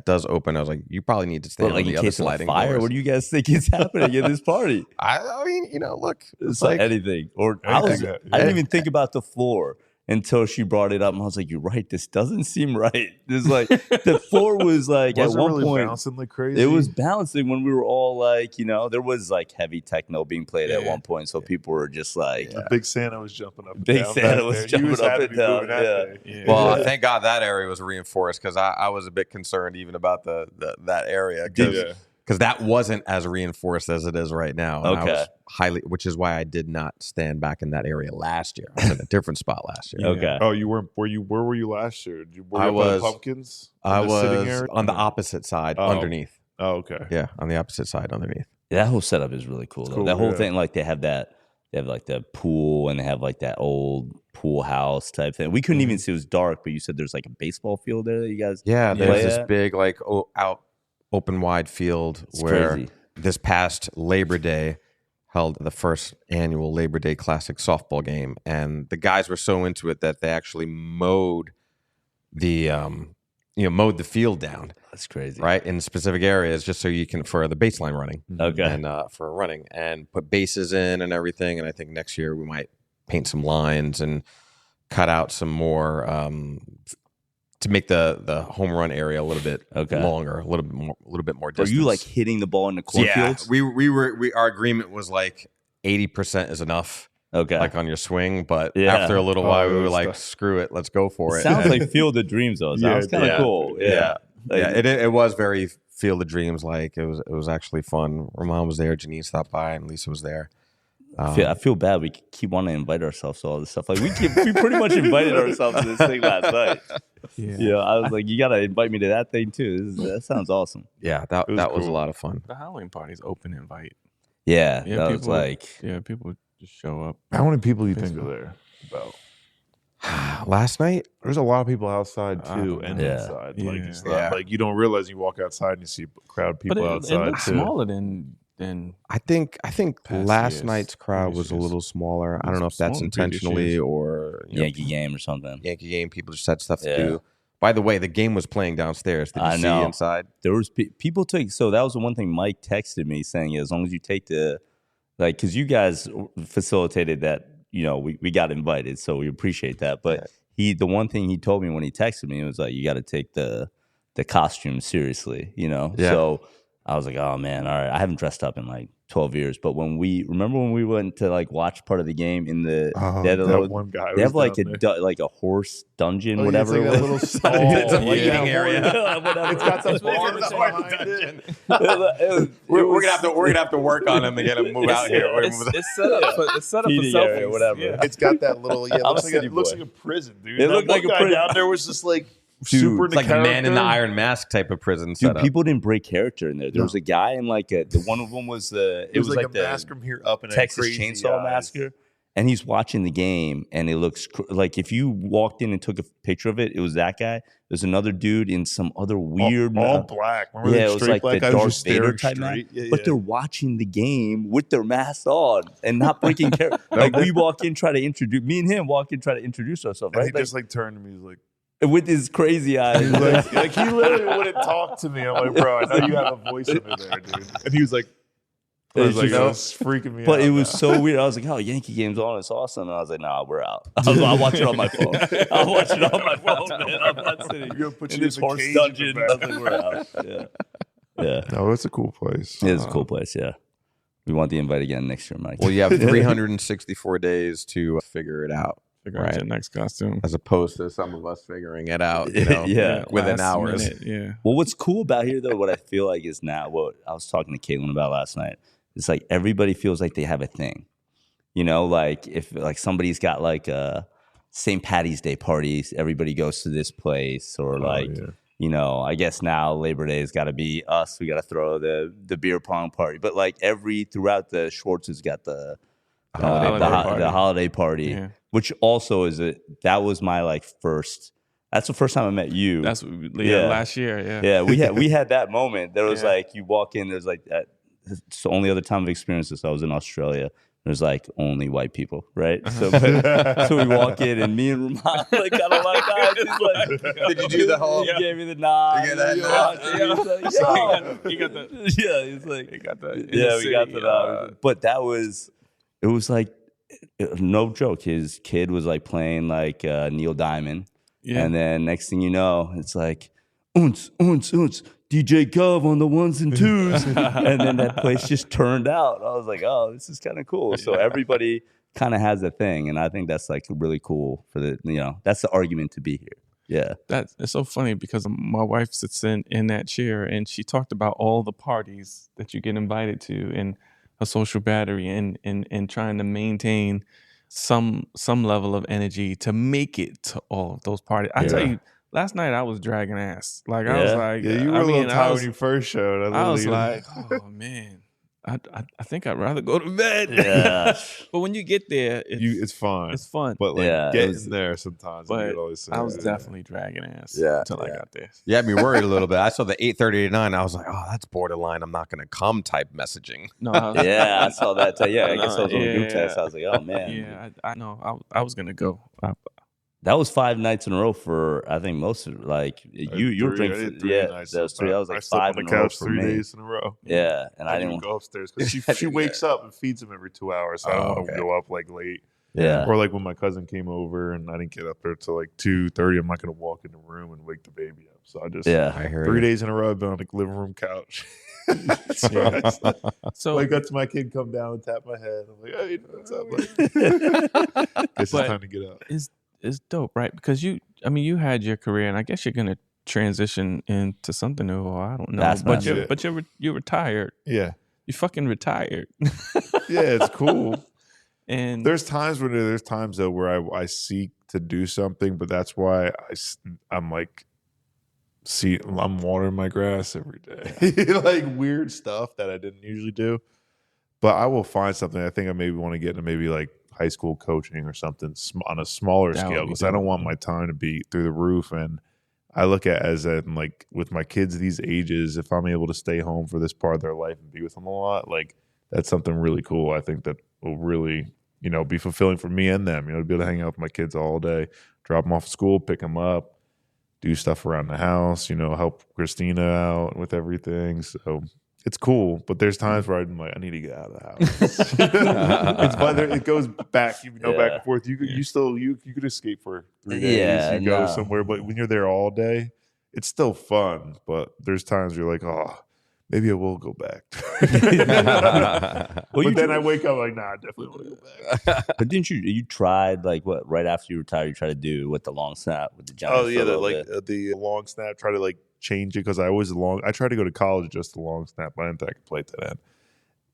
does open." I was like, "You probably need to stay on the other sliding doors." What do you guys think is happening at this party? I mean, look, it's like anything. Or I didn't even think about the floor until she brought it up, and I was like, "You're right. This doesn't seem right." This like the floor was like at one point bouncing like crazy. It was bouncing when we were all like, there was like heavy techno being played at one point, so people were just like, Big Santa was jumping up. Big Santa was jumping up and down. Yeah. Well, thank God that area was reinforced, because I was a bit concerned even about that area, because that wasn't as reinforced as it is right now. And okay. Which is why I did not stand back in that area last year. I was in a different spot last year. Okay. Oh, you weren't? Where were you last year? I was pumpkins. I was on the opposite side, underneath. Oh, okay. Yeah, on the opposite side, underneath. Yeah, that whole setup is really cool. That whole thing, like they have like the pool, and they have like that old pool house type thing. We couldn't even see; it was dark. But you said there's like a baseball field there that you guys. Yeah, there's this big like open wide field where crazy. This past Labor Day held the first annual Labor Day Classic softball game, and the guys were so into it that they actually mowed the field down. That's crazy, right? In specific areas, just so you can for the baseline running, and for running, and put bases in and everything. And I think next year we might paint some lines and cut out some more. To make the home run area a little bit longer, a little bit more distance. Are you like hitting the ball in the cornfields? Yeah, our agreement was like 80% is enough. Okay, like on your swing, but after a little while, we were like, "Screw it, let's go for it." Sounds like Field of Dreams, though. Sounds kind of cool. Yeah. It was very Field of Dreams. Like it was actually fun. Ramahn was there, Janine stopped by, and Lisa was there. I feel bad. We keep wanting to invite ourselves to all this stuff. Like we pretty much invited ourselves to this thing last night. Yeah, I was like, you gotta invite me to that thing too. That sounds awesome. Yeah, that was a lot of fun. The Halloween party's open invite. Yeah, that was like people just show up. How many people do you think are there? About last night, there's a lot of people outside too, and inside. Like it's not like you don't realize you walk outside and you see a crowd of people outside. It looks smaller than. I think last night's crowd was a little smaller. I don't know if that's intentionally or Yankee game or something. Yankee game, people just had stuff to do. By the way, the game was playing downstairs. Did you see inside? There was people took. So that was the one thing Mike texted me saying. As long as you take because you guys facilitated that. We got invited, so we appreciate that. But the one thing he told me when he texted me was like, you got to take the costume seriously, you know? Yeah. So I was like, oh man, all right. I haven't dressed up in like 12 years, but remember when we went to like watch part of the game in the, that one guy they was have like down there. like a horse dungeon, Oh, yeah, whatever it's like it a was. little stall. It's a like eating that area. Whatever. It's got some It's bars a horse behind it. We're gonna have to work on him to get him to move out here. It's set up for Feeding selfies. area, whatever. Yeah. It's got that little. Yeah, I'm it a looks city like boy. a prison, dude. It That looked like one a guy prison. down there was just like Dude, super. It's like Man in the Iron Mask type of prison Dude, setup. people didn't break character in there. There No. was a guy in like the one of them was it was like a the mask from here up and Texas crazy Chainsaw eyes. Massacre, and he's watching the game, and it looks like if you walked in and took a picture of it, it was that guy. There's another dude in some other weird, all black. Remember yeah, that it was straight like black the guy was Darth just Vader staring type straight? man. Yeah, But yeah. they're watching the game with their masks on and not breaking character. Like we walk in, try to introduce me and him walk in, try to introduce ourselves, And right? he just like turned to me, he's like, With his crazy eyes. like he literally wouldn't talk to me. I'm like, bro, I know you have a voice over there, dude. And he was like, I was like, it's freaking me out. But it was now. so weird. I was like, oh, Yankee game's on. It's awesome. And I was like, nah, we're out. I'll watch it on my phone. I'll watch it on my phone, man. I'm not sitting We're gonna put in you this in the horse cage dungeon. in I the was like, we're out. Yeah. Yeah. No, it's a cool place. It is a cool place, yeah. We want the invite again next year, Mike. Well, you have 364 days to figure it out, Figure out right? your next costume. As opposed to some of us figuring it out, you know, Yeah. within Last hours. minute, yeah. Well, what's cool about here, though, what I feel like is now, what I was talking to Caitlin about last night, it's like everybody feels like they have a thing. You know, like if like somebody's got like a St. Patty's Day parties, everybody goes to this place, or like, yeah. you know, I guess now Labor Day has got to be us. We got to throw the beer pong party. But like throughout the Schwartz has got the holiday party, Yeah. which also that was my like first. That's the first time I met you. That's last year. Yeah. Yeah, we had that moment. There was Yeah. like you walk in. There's like that. It's the only other time I've experienced this. I was in Australia. There's like only white people, right? So we walk in, and me and Ramahn like kind of like eyes. He's like, Did you do the whole? He gave me the nod. You get that you know, nod? He's like, So yo. he got the. Yeah, he's like, He got the. yeah, we got the nod. But it was like, no joke. His kid was like playing like Neil Diamond. Yeah. And then next thing you know, it's like, oons, oons, oons, DJ Gov on the ones and twos. And then that place just turned out. I was like, oh, this is kind of cool. So everybody kind of has a thing. And I think that's like really cool that's the argument to be here. Yeah. It's so funny because my wife sits in that chair and she talked about all the parties that you get invited to and a social battery and trying to maintain some level of energy to make it to all of those parties. I tell you, last night I was dragging ass. Like I was like, Yeah, you were a little tired when you first showed. I was like, oh man, I think I'd rather go to bed. Yeah. But when you get there, it's fun. It's fun. But like getting there sometimes. But you get always I was definitely dragging ass Yeah, until I got there. You had me worried a little bit. I saw the 8:30 to 9. I was like, oh, that's borderline. I'm not going to come type messaging. No, Yeah, I saw that. Yeah, I guess I was on the Yeah. group text. I was like, oh man. yeah, I know. I was gonna go. That was 5 nights in a row for I think most of like you were drinking. Yeah, that was 3. That was like 5 on in the a row couch for 3 me. days in a row. Yeah, and I didn't didn't. go upstairs because she wakes up and feeds him every 2 hours. So I don't want to go up like late. Yeah. Or like when my cousin came over and I didn't get up there till like 2:30. I'm not gonna walk in the room and wake the baby up. So I just I hear 3 days in a row I've been on the living room couch. So wake up to my kid come down and tap my head. I'm like, hey, what's up? Like, guess it's time to get up. It's dope, right? Because you had your career, and I guess you're gonna transition into something new. Or I don't know, That's but not you're retired. Yeah, You fucking retired. yeah, it's cool. And There's times though where I seek to do something, but that's why I'm like, I'm watering my grass every day, like weird stuff that I didn't usually do. But I will find something. I think I maybe want to get into maybe like high school coaching or something on a smaller That would scale be because I don't dope. want my time to be through the roof. And I look at it as in like with my kids these ages, if I'm able to stay home for this part of their life and be with them a lot, like that's something really cool. I think that will really, be fulfilling for me and them, to be able to hang out with my kids all day, drop them off at school, pick them up, do stuff around the house, help Christina out with everything. So it's cool, but there's times where I'm like, I need to get out of the house. It's fun. It goes back, back and forth. You could escape for 3 days. Yeah, you go somewhere, but when you're there all day, it's still fun. But there's times you're like, oh, maybe I will go back. But then I wake up like, nah, I definitely want to go back. But didn't you tried like what right after you retired? You tried to do with the long snap with the Giants. Oh yeah, the long snap. Try to like change it because I tried to go to college just the long snap. I didn't think I could play tight end,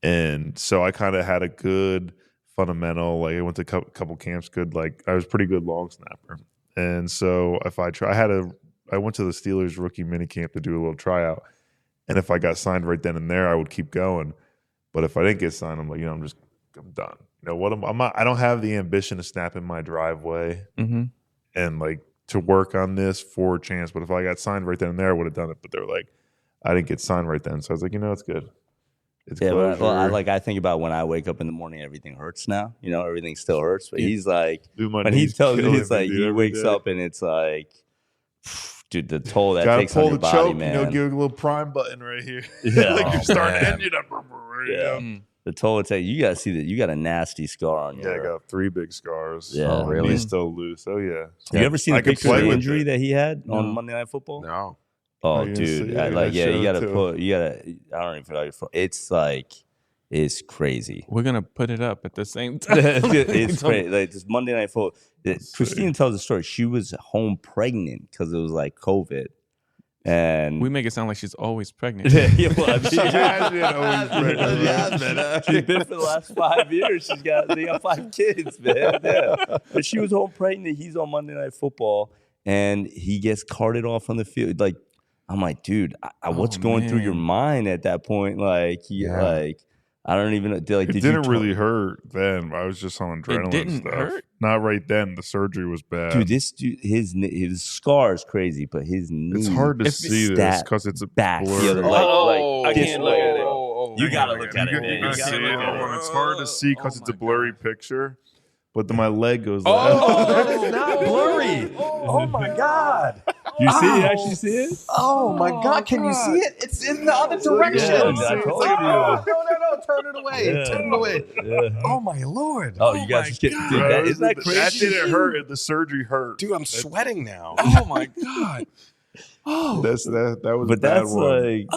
and so I kind of had a good fundamental. Like I went to a couple camps. Good, like I was pretty good long snapper, and so if I went to the Steelers rookie mini camp to do a little tryout, and if I got signed right then and there, I would keep going. But if I didn't get signed, I'm like, I'm done. I'm not. I don't have the ambition to snap in my driveway and like to work on this for a chance. But if I got signed right then and there, I would have done it. But they were like, I didn't get signed right then. So I was like, it's good. It's closure. Well, I think about when I wake up in the morning, everything hurts now. Everything still hurts. But he's like, when he tells me, he's like, he wakes up and it's like, dude, the toll that takes on your body, choke, man. give a little prime button right here. Yeah, like you're starting to engine up. The toll would take. You got to see that. You got a nasty scar on your. Yeah, I got 3 big scars. Yeah, oh, really? He's still loose. Oh yeah. You ever seen the picture of the injury that he had on Monday Night Football? No. Oh, dude, you got to put. You got to. I don't even feel like it's like. It's crazy. We're gonna put it up at the same time. It's crazy. Like this Monday Night Football. Christina tells a story. She was home pregnant because it was like COVID. And we make it sound like she's always pregnant. Yeah, well, she has been always pregnant. She's been for the last 5 years. They got 5 kids, man. Yeah. But she was home pregnant. He's on Monday Night Football, and he gets carted off on the field. Like, I'm like, dude, what's going through your mind at that point? Like, I don't even know. Like, it didn't really hurt then. I was just on adrenaline it didn't stuff. Hurt? Not right then. The surgery was bad. Dude, this dude, his scar is crazy, but his knee. It's hard to see this because it's a back. blur. I can't look at it. You gotta look at it. You can see it. It's hard to see because it's a blurry picture. But then my leg goes. It's not blurry. Oh my god! You see it? Actually see it? Oh my god! Can you see it? It's in the other direction. Yeah, I told you. No! Turn it away! Yeah. Turn it away! Yeah. Oh my lord! Oh, you guys just get. Dude, isn't that crazy? That didn't hurt. The surgery hurt. Dude, I'm sweating now. Oh my god! Oh, that was. But that's like.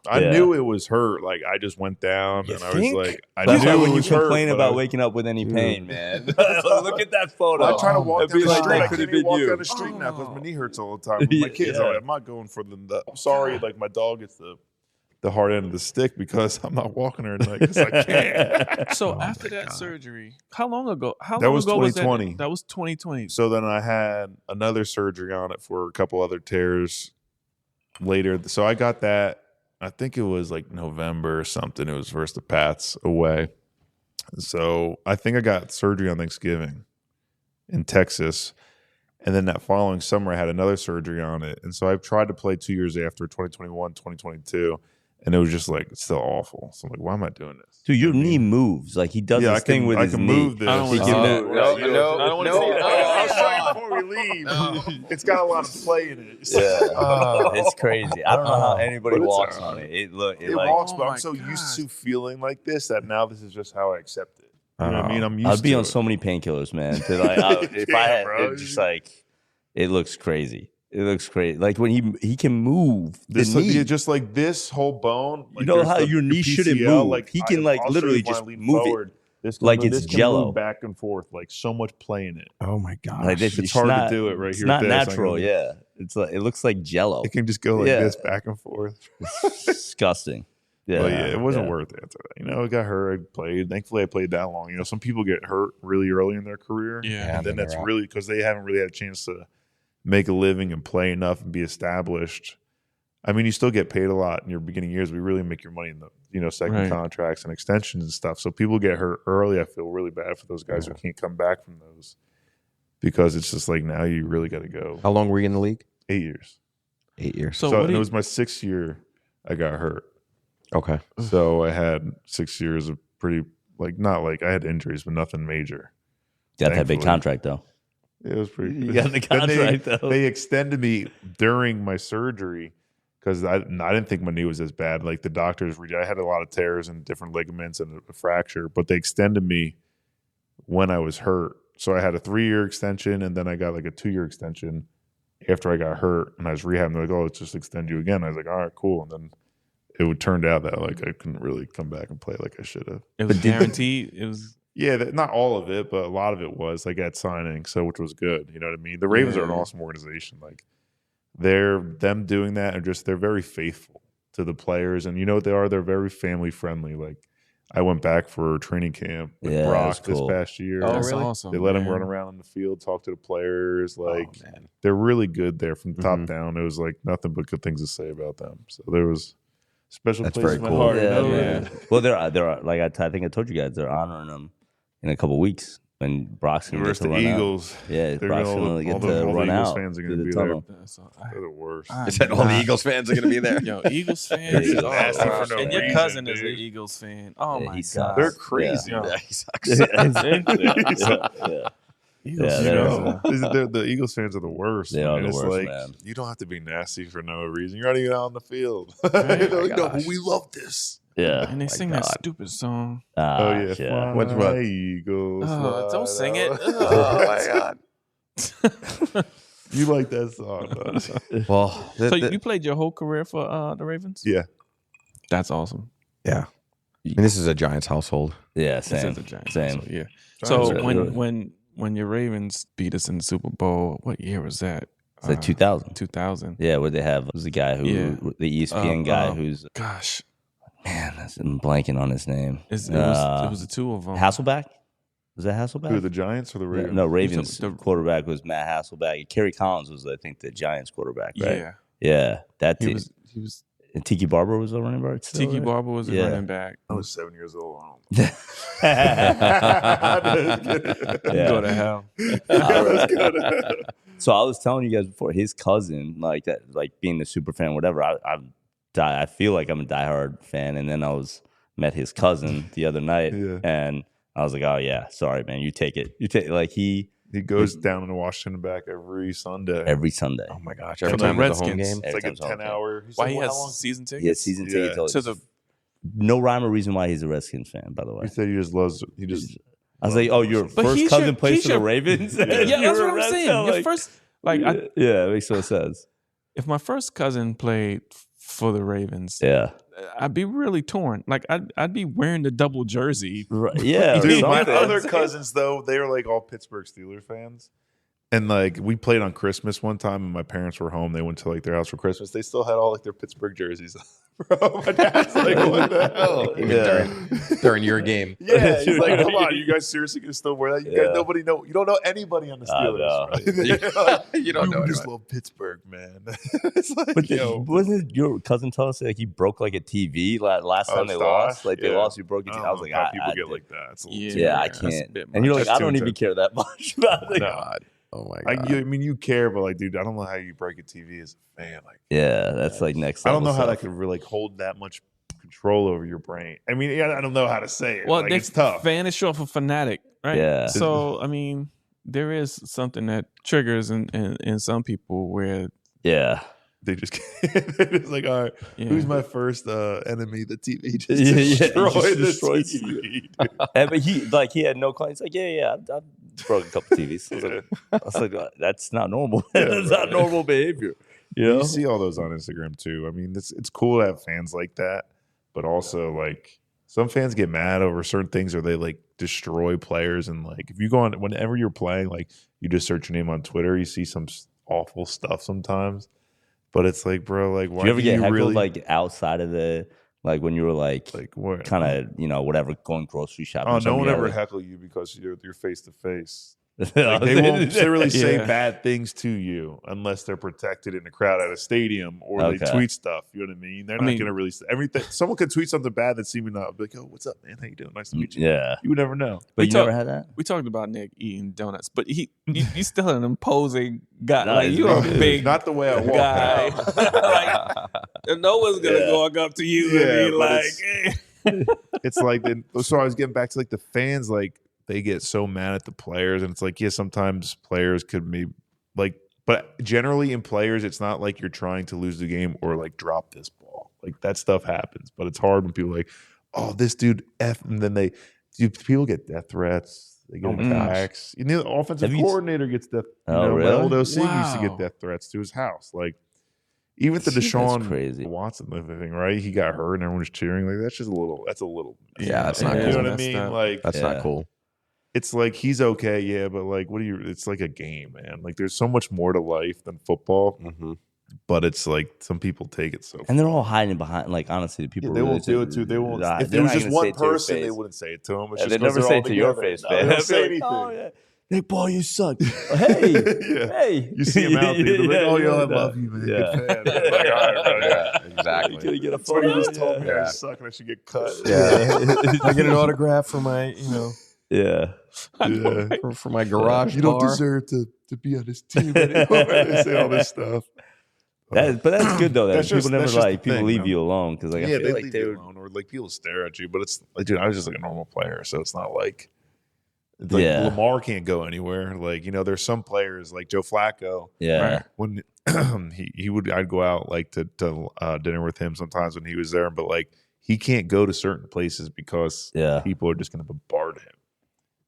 I knew it was hurt. Like I just went down and I was like, that's knew why when it you was complain hurt, about waking up with any pain, man. Look at that photo. I try to walk down the like street. that I could can't have even been walk you. down the street now because my knee hurts all the time. With my kids, I'm not going for the. I'm sorry, like my dog gets the hard end of the stick because I'm not walking her tonight because I can't. So after that surgery, how long ago? That was 2020. That was 2020. So then I had another surgery on it for a couple other tears later. So I got that. I think it was like November or something. It was versus the Pats away. So I think I got surgery on Thanksgiving in Texas. And then that following summer, I had another surgery on it. And so I've tried to play 2 years after 2021, 2022. And it was just like, it's still awful. So I'm like, why am I doing this? Dude, your knee moves. Like he does this thing with his knee. Move this. I don't want to see that. I don't want to see it. I'll show you before we leave. It's got a lot of play in it. Yeah. It's crazy. I don't know how anybody walks on it. It walks, but I'm so used to feeling like this that now this is just how I accept it. You know what I mean? I'm used I'd be to on it. so many painkillers, man. To like, if I had, it's just like, it looks crazy. It looks great. Like when he can move this, the knee. just like this whole bone. Like you know how your knee shouldn't move. Like he can I'll literally show you just when I lean move forward. it like it's this can jello. move back and forth, like so much play in it. Oh my gosh. Like this, it's hard to do it right it's here. It's not with this. natural. Yeah, it's like it looks like jello. It can just go like this back and forth. It's disgusting. Yeah, but yeah, it wasn't worth it after that. I got hurt. I played. Thankfully, I played that long. Some people get hurt really early in their career. Yeah, and then that's really because they haven't really had a chance to make a living and play enough and be established. I mean, you still get paid a lot in your beginning years, but you really make your money in the second contracts and extensions and stuff. So people get hurt early. I feel really bad for those guys who can't come back from those because it's just like now you really got to go. How long were you in the league? 8 years. 8 years. So and it was my 6th year I got hurt. Okay. So I had 6 years of pretty not like I had injuries, but nothing major. Got that big contract though. It was pretty good. You got the contract though. They extended me during my surgery because I didn't think my knee was as bad. Like the doctors, I had a lot of tears and different ligaments and a fracture, but they extended me when I was hurt. So I had a 3-year extension, and then I got like a 2-year extension after I got hurt, and I was rehabbing. They're like, "Oh, let's just extend you again." I was like, "All right, cool." And then it turned out that like I couldn't really come back and play like I should have. It was guaranteed. It was. Yeah, not all of it, but a lot of it was like at signing, so which was good. You know what I mean? The Ravens are an awesome organization. Like them doing that, and they're very faithful to the players, and you know what they are? They're very family friendly. Like I went back for training camp with Brock this past year. Oh, That's really? awesome. They let him man. run around in the field, talk to the players. Like man. they're really good there from top down. It was like nothing but good things to say about them. So there was special That's place very in my cool. heart. Yeah, you know? man. Well, they're like I think I told you guys they're honoring them in a couple weeks when Brock's gonna get Versus to the run Eagles. out. Yeah, They're Brock's all gonna the- get all the- to all the run Eagles out. fans are gonna through the be there. tunnel. So They're the worst. I- Is that all the Eagles fans are going to be there? Yo, Eagles fans. They're oh, nasty for gosh. no and your reason, cousin is an dude. Eagles fan. Oh Yeah, my he god, sucks. They're crazy. Yeah. Yeah, he sucks. yeah. Eagles Yeah, You fans. know, the Eagles fans are the worst. They are man. the It's worst, like, man. you don't have to be nasty for no reason. You're not even out on the field. Right. They're like, no, Gosh. but we love this. Yeah. And they sing that God. stupid song. Oh yeah, yeah. What's what? Eagles. Oh, don't fly sing it. out. Oh, my God. You like that song? Huh? Well, So you played your whole career for the Ravens? Yeah. That's awesome. yeah. And this is a Giants household. Yeah, This same. is the Giants. Same. So, yeah. Giants So are when your Ravens beat us in the Super Bowl, what year was that? It's like 2000. 2000. Yeah, where they have was the guy who Yeah. the ESPN guy who's Gosh, man, I'm blanking on his name. it was the two of them. Hasselback? Was that Hasselback? Who, the Giants or the Ravens? No, Ravens The- quarterback was Matt Hasselback. Kerry Collins was, I think, the Giants quarterback, right? Yeah, Yeah, that he team. was. And Tiki Barber was the running back. still, Tiki right? Barber was the Yeah. running back. I was 7 years old. yeah. Go to hell. So I was telling you guys before, his cousin, like that, like being a super fan, whatever. I feel like I'm a diehard fan, and then met his cousin the other night, Yeah. and I was like, oh yeah, sorry man, you take it. Like He goes down to Washington and back every Sunday. every Sunday. Oh, my gosh. For Every the time there's a home Redskins. game. It's like a Every time's 10-hour. Why he how has long? season tickets? Yeah, season Yeah. tickets. to the. No rhyme or reason why he's a Redskins fan, by the way. He said he just loves. He just. I was like, oh, your But first he's cousin your- plays he's for the your- Ravens? Yeah, You're that's a what I'm Reds saying. fan? Your first, like, yeah, it makes no sense. if my first cousin played for the Ravens, Yeah. I'd be really torn. Like, I'd be wearing the double jersey. Right. Yeah. or Dude, my something. other cousins though, they were like all Pittsburgh Steelers fans. And like we played on Christmas one time, and my parents were home. They went to like their house for Christmas. They still had all like their Pittsburgh jerseys. Bro, my dad's like, "What the hell?" Even during your game. Yeah, he's like, "Come on, you guys seriously gonna still wear that? You guys, Yeah. nobody know. You don't know anybody on the I Steelers. know. Right? You don't know We just anyone. love Pittsburgh, man." It's like, But yo, wasn't your cousin tell us like he broke like a TV last time they Stosh? lost? Like they Yeah. lost, you broke a TV. I was like, how people get did. like that. It's a little Yeah. too Yeah, I that's a can't. bit And you're like, much. I don't That's even too care that much about it. No. God. Oh, my God. I mean, you care, but like, dude, I don't know how you break a TV as a fan. Like, Yeah, that's like next I level don't know how that stuff. could really like, hold that much control over your brain. I mean, yeah, I don't know how to say it. Well, Like, it's tough. Fan is short for fanatic, right? Yeah. So I mean, there is something that triggers in some people where Yeah. They just can't. They're just like, all right, yeah. who's my first enemy? The TV just Yeah, yeah, destroyed just the destroys TV. dude. And, but he had no clients. Like, yeah, I've broken a couple TVs. I was like, that's not normal. That's not normal behavior. You know? You see all those on Instagram too. I mean, it's cool to have fans like that, but also like some fans get mad over certain things, or they like destroy players. And like if you go on, whenever you're playing, like you just search your name on Twitter, you see some awful stuff sometimes. But it's like, bro, like why Do you ever get heckled really like outside of the like when you were like what? kind of whatever going grocery shopping? Oh, or no something, one you ever had, heckle you because you're face to face. like- Like, they won't necessarily say Yeah. bad things to you unless they're protected in a crowd at a stadium or they Okay. tweet stuff. You know what I mean? They're I not mean- going to really say everything. Someone could tweet something bad that seeming not be like, "Oh, what's up, man? How you doing? Nice to meet you." Yeah, You would never know. but We you talk- never had that. we talked about Nick eating donuts, but he's still an imposing guy. No, like he's you're a big. big Not the way I walk. guy. out. Like, no one's gonna Yeah. walk up to you Yeah, and be but like, It's like so I was getting back to like the fans, like they get so mad at the players, and it's like, yeah, sometimes players could be like But generally in players, it's not like you're trying to lose the game or like drop this ball. Like that stuff happens, but it's hard when people are like, oh, this dude F, and then people get death threats. They get attacks. You know, the offensive coordinator gets death. Really? My old OC used to get death threats to his house. Like even the Deshaun Watson thing, right? He got hurt and everyone was cheering. Like that's a little. Yeah, that's not cool. You know what I mean? Like that's not cool. It's like he's okay, yeah, but like, it's like a game, man. Like, there's so much more to life than football, but it's like some people take it so. And they're all hiding behind. Like, honestly, the people they won't do it to. They won't. If there was just one person, they wouldn't say it to him. They never say it to your face, man. They don't say anything. Oh, yeah. Nick, boy, you suck. Hey, hey. You see him out there, they're like, oh, yo, I love you, man. Good fan. Like, all right, bro, exactly. Can you get a That's what photo? he just told me. I suck and I should get cut. Yeah. I get an autograph for my, Yeah. for my garage. You don't deserve to be on this team anymore. They say all this stuff. But that's good though. That That's people just- never that's just like the people thing, leave man. you alone because like I Yeah, feel they like leave they you were. alone, or like people stare at you. But it's like, dude, I was just like a normal player, so it's not like. It's like Lamar can't go anywhere. Like, there's some players like Joe Flacco. Yeah. When I'd go out like to dinner with him sometimes when he was there, but like he can't go to certain places because people are just going to bombard him.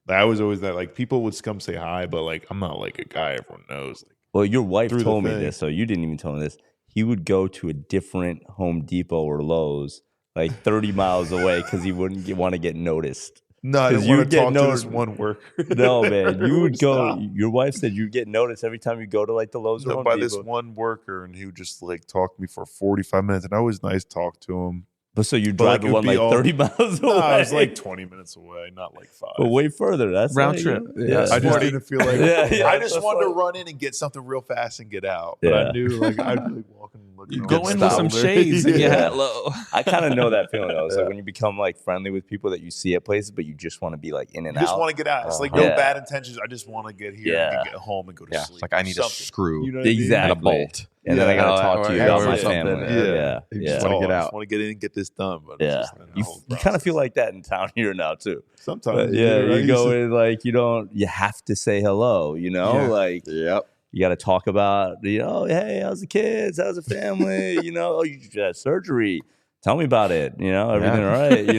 I was always that, like, people would come say hi, but like I'm not like a guy everyone knows. Like, well, your wife through the told me thing. this, so you didn't even tell me this. He would go to a different Home Depot or Lowe's like 30 miles away because he wouldn't want to get noticed. No, I didn't you want would to get talk to this one worker. No, man, you would go. Stop. Your wife said you get noticed every time you go to like the Lowe's or Home by Depot. this one worker, and he would just like talk to me for 45 minutes, and I was nice to talk to him. But so you But, drive like, the it one would be like 30 miles away. No, I was like 20 minutes away, not like 5. But way further. That's Round like, trip. Yeah. I just didn't feel like I just that's wanted to like- run in and get something real fast and get out. But I knew like I'd be like walking and looking. You around. go in with some shades and get hello. I kind of know that feeling though. It's like when you become like friendly with people that you see at places, but you just want to be like in and You just out. want to get out. It's like Yeah. no bad intentions. I just want to get here and get home and go to Yeah, sleep. it's like I need Something. a screw You know what I mean? Exactly. and a bolt. And then I Yeah. gotta talk to you about or my something. family. Yeah. You Yeah. just wanna want get to out. get in and get this done. But Yeah. it's just the You whole kind of process. feel like that in town here now too. Sometimes. But yeah, right? you go in like you have to say hello, Yeah. like Yep. you got to talk about, hey, how's the kids? How's the family? Oh, you just had surgery. Tell me about it. Everything all right? Like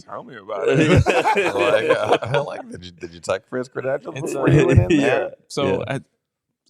Tell me about it. Did you check for his credentials It's, before you went in there? yeah. So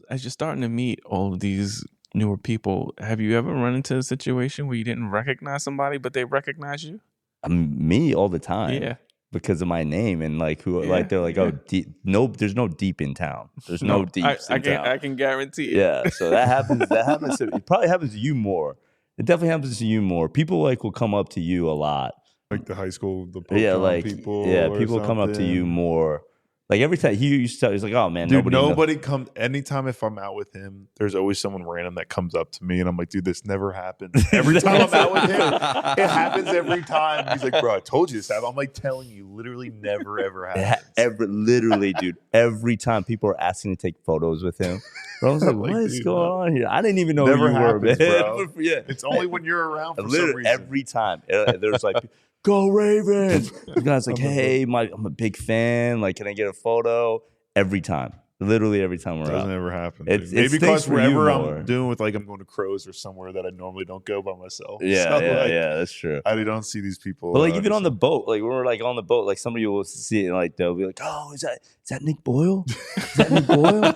as you're starting to meet all of these newer people, have you ever run into a situation where you didn't recognize somebody, but they recognize you? Me all the time. Yeah. Because of my name and like they're like, oh, deep. No, there's no deep in town. There's no deeps in town. I can guarantee it. Yeah, so that happens. It probably happens to you more. It definitely happens to you more. People like will come up to you a lot. Like the high school, the Yeah, Pokemon like people. or people come up to something. you more. Like every time he used to tell, he's like, oh man, Dude, nobody. nobody comes. Anytime if I'm out with him, there's always someone random that comes up to me, and I'm like, dude, this never happens. Every time I'm out with him, it happens every time. He's like, bro, I told you this happened. I'm like telling you, literally never ever happens. Literally, dude. Every time people are asking to take photos with him, bro, I was like, Like, what is dude, going on here? I didn't even know Never who you were, happens, man. bro. Yeah, It's only when you're around for some literally reason. every time. There's like, go Ravens. The guy's like, hey, I'm a big fan. Like, can I get a photo? Every time. Literally every time we're Doesn't out. ever happen. It dude. Maybe stinks because for you wherever more. I'm doing with, like, I'm going to Crows or somewhere that I normally don't go by myself. Yeah, So, like, that's true. I don't see these people. But like even on the boat, like when we're like on the boat, like somebody will see it and like they'll be like, "Oh, is that Nick Boyle? Is that Nick Boyle?"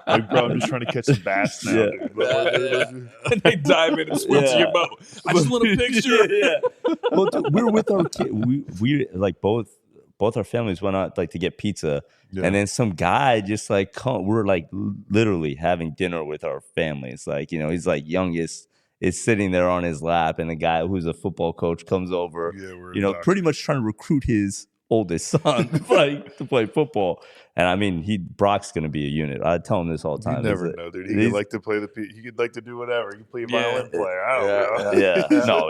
like, bro, I'm just trying to catch some bass now. Yeah. Dude. And they dive in and swim to your boat. I just want a picture. Yeah. Well, dude, we were with our kid. We like both our families went out like to get pizza, and then some guy just like we're like literally having dinner with our families. Like he's like youngest is sitting there on his lap, and the guy who's a football coach comes over. Pretty much trying to recruit his oldest son like to play football. And I mean, Brock's gonna be a unit. I tell him this all the time. You never know, dude. He could like to play he could like to do whatever. He could play a violin player. I don't know. Yeah. No,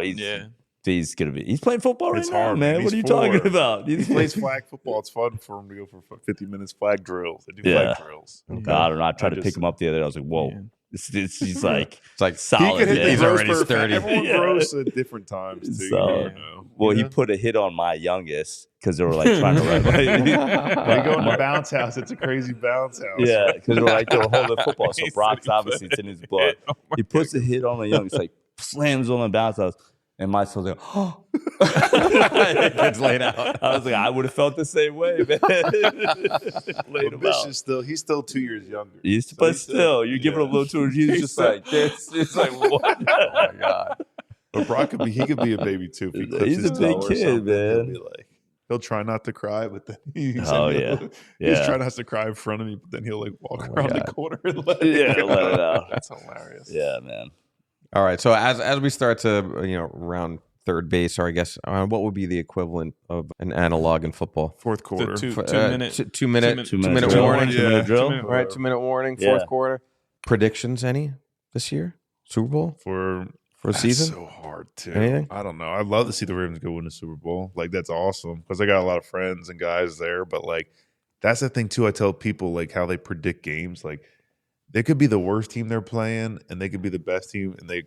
he's gonna be. He's playing football right now, hard, man. man. What are you He's talking 4. about? He plays flag football. It's fun for him to go for 50 minutes flag drills. They do flag drills. I don't know. I tried to pick him up the other day. I was like, whoa. She's like, It's like solid. He could hit the He's gross already for a sturdy. Everyone Yeah. grows at different times, too. You Solid. never know. Well, You he know? put a hit on my youngest because they were like trying to When you go in the bounce house, it's a crazy bounce house. Yeah, because they were holding football. So He said Brock's he put obviously it's in his a blood. hit on my He puts a hit on the youngest, like slams on the bounce house, and my son's like, oh. Gets laid out. I was like, I would have felt the same way, man. Laid him out. He's still 2 years younger. But still, you're giving him a little tour. He's just like this. It's like what? Oh my God. But Brock could be a baby too. If he clips He's his a big toe or kid, something, man. He'll try not to cry, but then he's Yeah. trying not to cry in front of me, but then he'll like walk around God. the corner and let it Yeah, go. let it out. That's hilarious. Yeah, man. All right. So as we start to round third base, or I guess what would be the equivalent of an analog in football? Fourth quarter. The F- 2 minute. 2 minute Two minute warning. warning. 2 minute drill. 2 minute. All right, 2 minute warning. Yeah. Fourth quarter. Predictions? Any this year? Super Bowl for a that's season? so hard too. Anything? I don't know. I'd love to see the Ravens go win the Super Bowl. Like that's awesome because I got a lot of friends and guys there. But like that's the thing too. I tell people like how they predict games. Like they could be the worst team they're playing, and they could be the best team, and they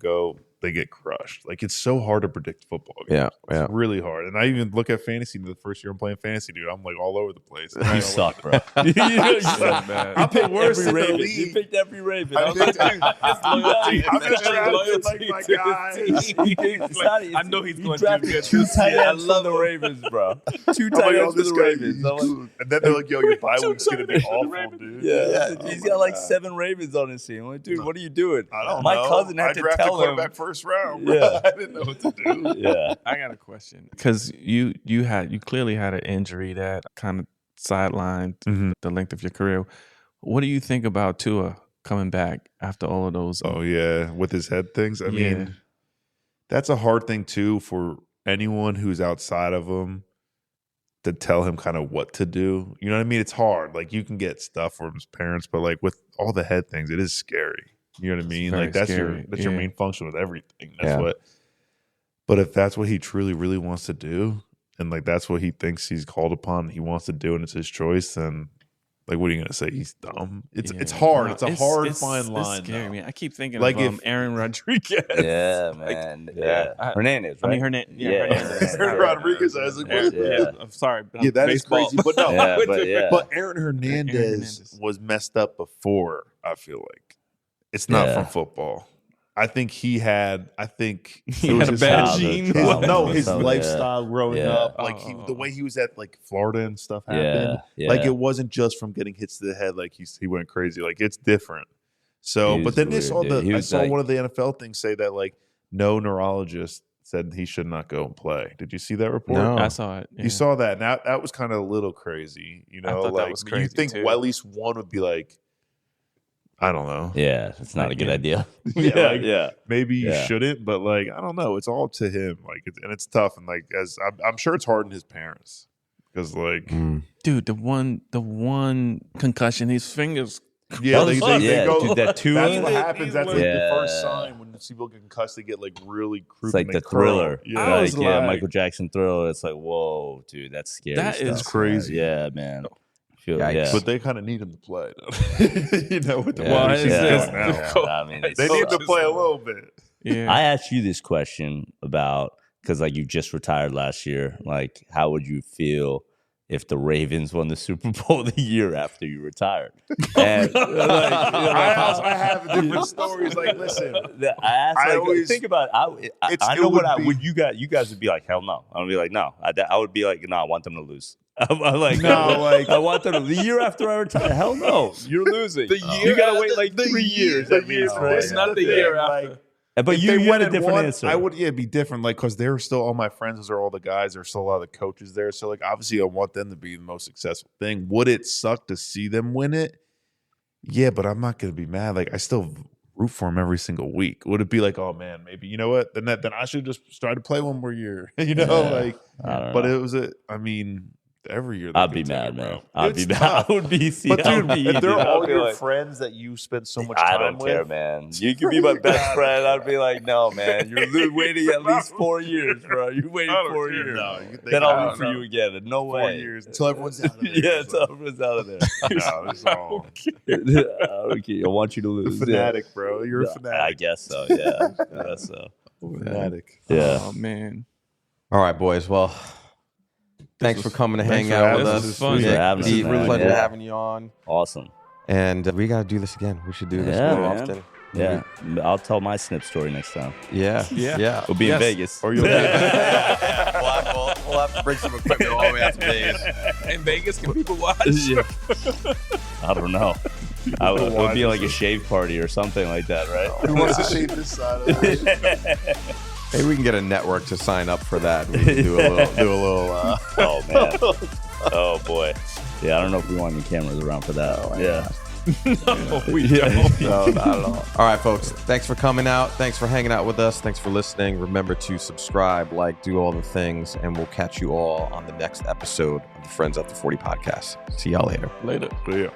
get crushed. Like it's so hard to predict football games. Yeah. It's really hard. And I even look at fantasy. The first year I'm playing fantasy, dude, I'm like all over the place. You suck, bro. So bad. I picked worse every in the Raven. league. You picked every Raven. I picked- Loyalty. I'm just trying to Loyalty like my to guys. his team. I know he's You going to do drafted good 2 this tight year. I ends love from the him. Ravens, bro. 2 I'm tight like, oh, ends for this the guy, Ravens. he's I'm like, good. And then they're like, yo, your bye Two week's going to be tight ends for the awful, Ravens. dude. yeah, Oh he's my got like God. 7 Ravens on his team. I'm like, dude, what are you doing? I don't My know. cousin had I to drafted tell him. quarterback first round, bro. Yeah. I didn't know what to do. Yeah. I got a question because you clearly had an injury that kind of sidelined the length of your career. What do you think about Tua coming back after all of those? Oh, yeah. With his head things. I Yeah. mean, that's a hard thing, too, for anyone who's outside of him to tell him kind of what to do. You know what I mean? It's hard. Like, you can get stuff from his parents, but, like, with all the head things, it is scary. You know what I mean? very Like, that's scary. your Yeah. main function with everything. That's Yeah. what. But if that's what he truly, really wants to do, and, like, that's what he thinks he's called upon, he wants to do, and it's his choice, then, like, what are you going to say? He's dumb? It's hard. No, it's a hard fine line. It's scary, though. man. I keep thinking Like of if- Aaron Rodriguez. Yeah, man. Yeah. Hernandez, right? I mean, Hernandez. Yeah. Hernandez. Aaron Rodriguez has a good- Yeah. I'm sorry, but Yeah, that is baseball. crazy. But no, Yeah, but yeah. But Aaron Hernandez, Hernandez. was messed up before, I feel like. It's not Yeah. from football. I think he had He it was had a his bad childhood gene. trauma. his Yeah. lifestyle growing Yeah. up. Like the way he was at like Florida and stuff happened. Yeah. Like it wasn't just from getting hits to the head, like he went crazy. Like it's different. So He but was then weird, dude. He I was saw like- one of the NFL things say that like no neurologist said he should not go and play. Did you see that report? No. I saw it. Yeah. You saw that. Now that was kind of a little crazy, you know. thought that Like was you crazy, think too. well, at least one would be like, I don't know. Yeah, it's not a good Yeah. idea. Yeah, like, yeah. Maybe you Yeah. shouldn't, but like I don't know. It's all up to him. Like, and it's tough. And like as I'm sure it's hard on his parents because like Dude, the one concussion, his fingers. yeah, they Yeah, go. dude, that two- That's what happens. That's like the Yeah. first sign when people get concussed. They get like really crude. It's like and they the Thriller. curl. Yeah, I was like- Michael Jackson Thriller. It's like, whoa, dude, that's scary. That stuff. is crazy. Yeah, man. Feel, Yikes. yeah. but they kind of need him to play. You know, with the Yeah. Well, way it's- he's it's- doing now. I mean, They need to Coaches. play a little bit. Yeah. I asked you this question about because like you just retired last year. Like, how would you feel if the Ravens won the Super Bowl the year after you retired? And, I have different stories. Like, listen, I asked, I like, always- think about it. I it know would what be- would you guys would be like, hell no. I would be like, no. I would be like, no, I want them to lose. I'm like, No, like- I want them to, the year after I retire. Hell no, you're losing. The year you gotta after- wait like the 3 year- years the at least, year- right? it's not the year after. But if you they had a won different one, answer. I would, it'd be different, like, because they're still all my friends. Those are all the guys. There's still a lot of the coaches there. So, like, obviously, I want them to be the most successful thing. Would it suck to see them win it? Yeah, but I'm not going to be mad. Like, I still root for them every single week. Would it be like, oh man, maybe you know what? Then I should just try to play one more year. You know, Yeah. like. I don't But know. it was I mean, every year. They I'd be continue, mad, man. bro. I'd be It's mad. tough. I would be. But I would dude, be if they're heated. all I'd be your like, friends that you spend so much I time don't with, care, man. You can be my best friend. I'd be like, no, man. You're waiting at least 4 years, bro. You're waiting I don't 4 care. years. No, Then I'll root for you again. No 4 way. years. Until everyone's out of there. Yeah, until everyone's out of there. No, this is all Okay, I want you to the lose. fanatic, bro. You're a Yeah. I fanatic. guess so. Yeah, I guess so. Fanatic. Yeah. Oh man. All right, boys. Well, thanks for coming to hang for out with having us. us. Fun. Thanks for having us, Deep, man. pleasure Yeah. having you on. Awesome. And we got to do this again. We should do this Yeah, more man. often. Yeah, I'll tell my snip story next time. Yeah. Yeah. We'll be Yes. in Vegas. Or you'll we'll have to bring some equipment all the way out to Vegas. In Vegas, can people watch? Yeah. I don't know. It would be like a shave party or something like that, right? Who wants to shave this side of it? Maybe we can get a network to sign up for that. We can do a little. Oh man. Oh boy. Yeah, I don't know if we want any cameras around for that. Yeah. No, we don't. No, not at all. All right, folks. Thanks for coming out. Thanks for hanging out with us. Thanks for listening. Remember to subscribe, like, do all the things, and we'll catch you all on the next episode of the Friends Up to 40 podcast. See y'all later. Later. Yeah.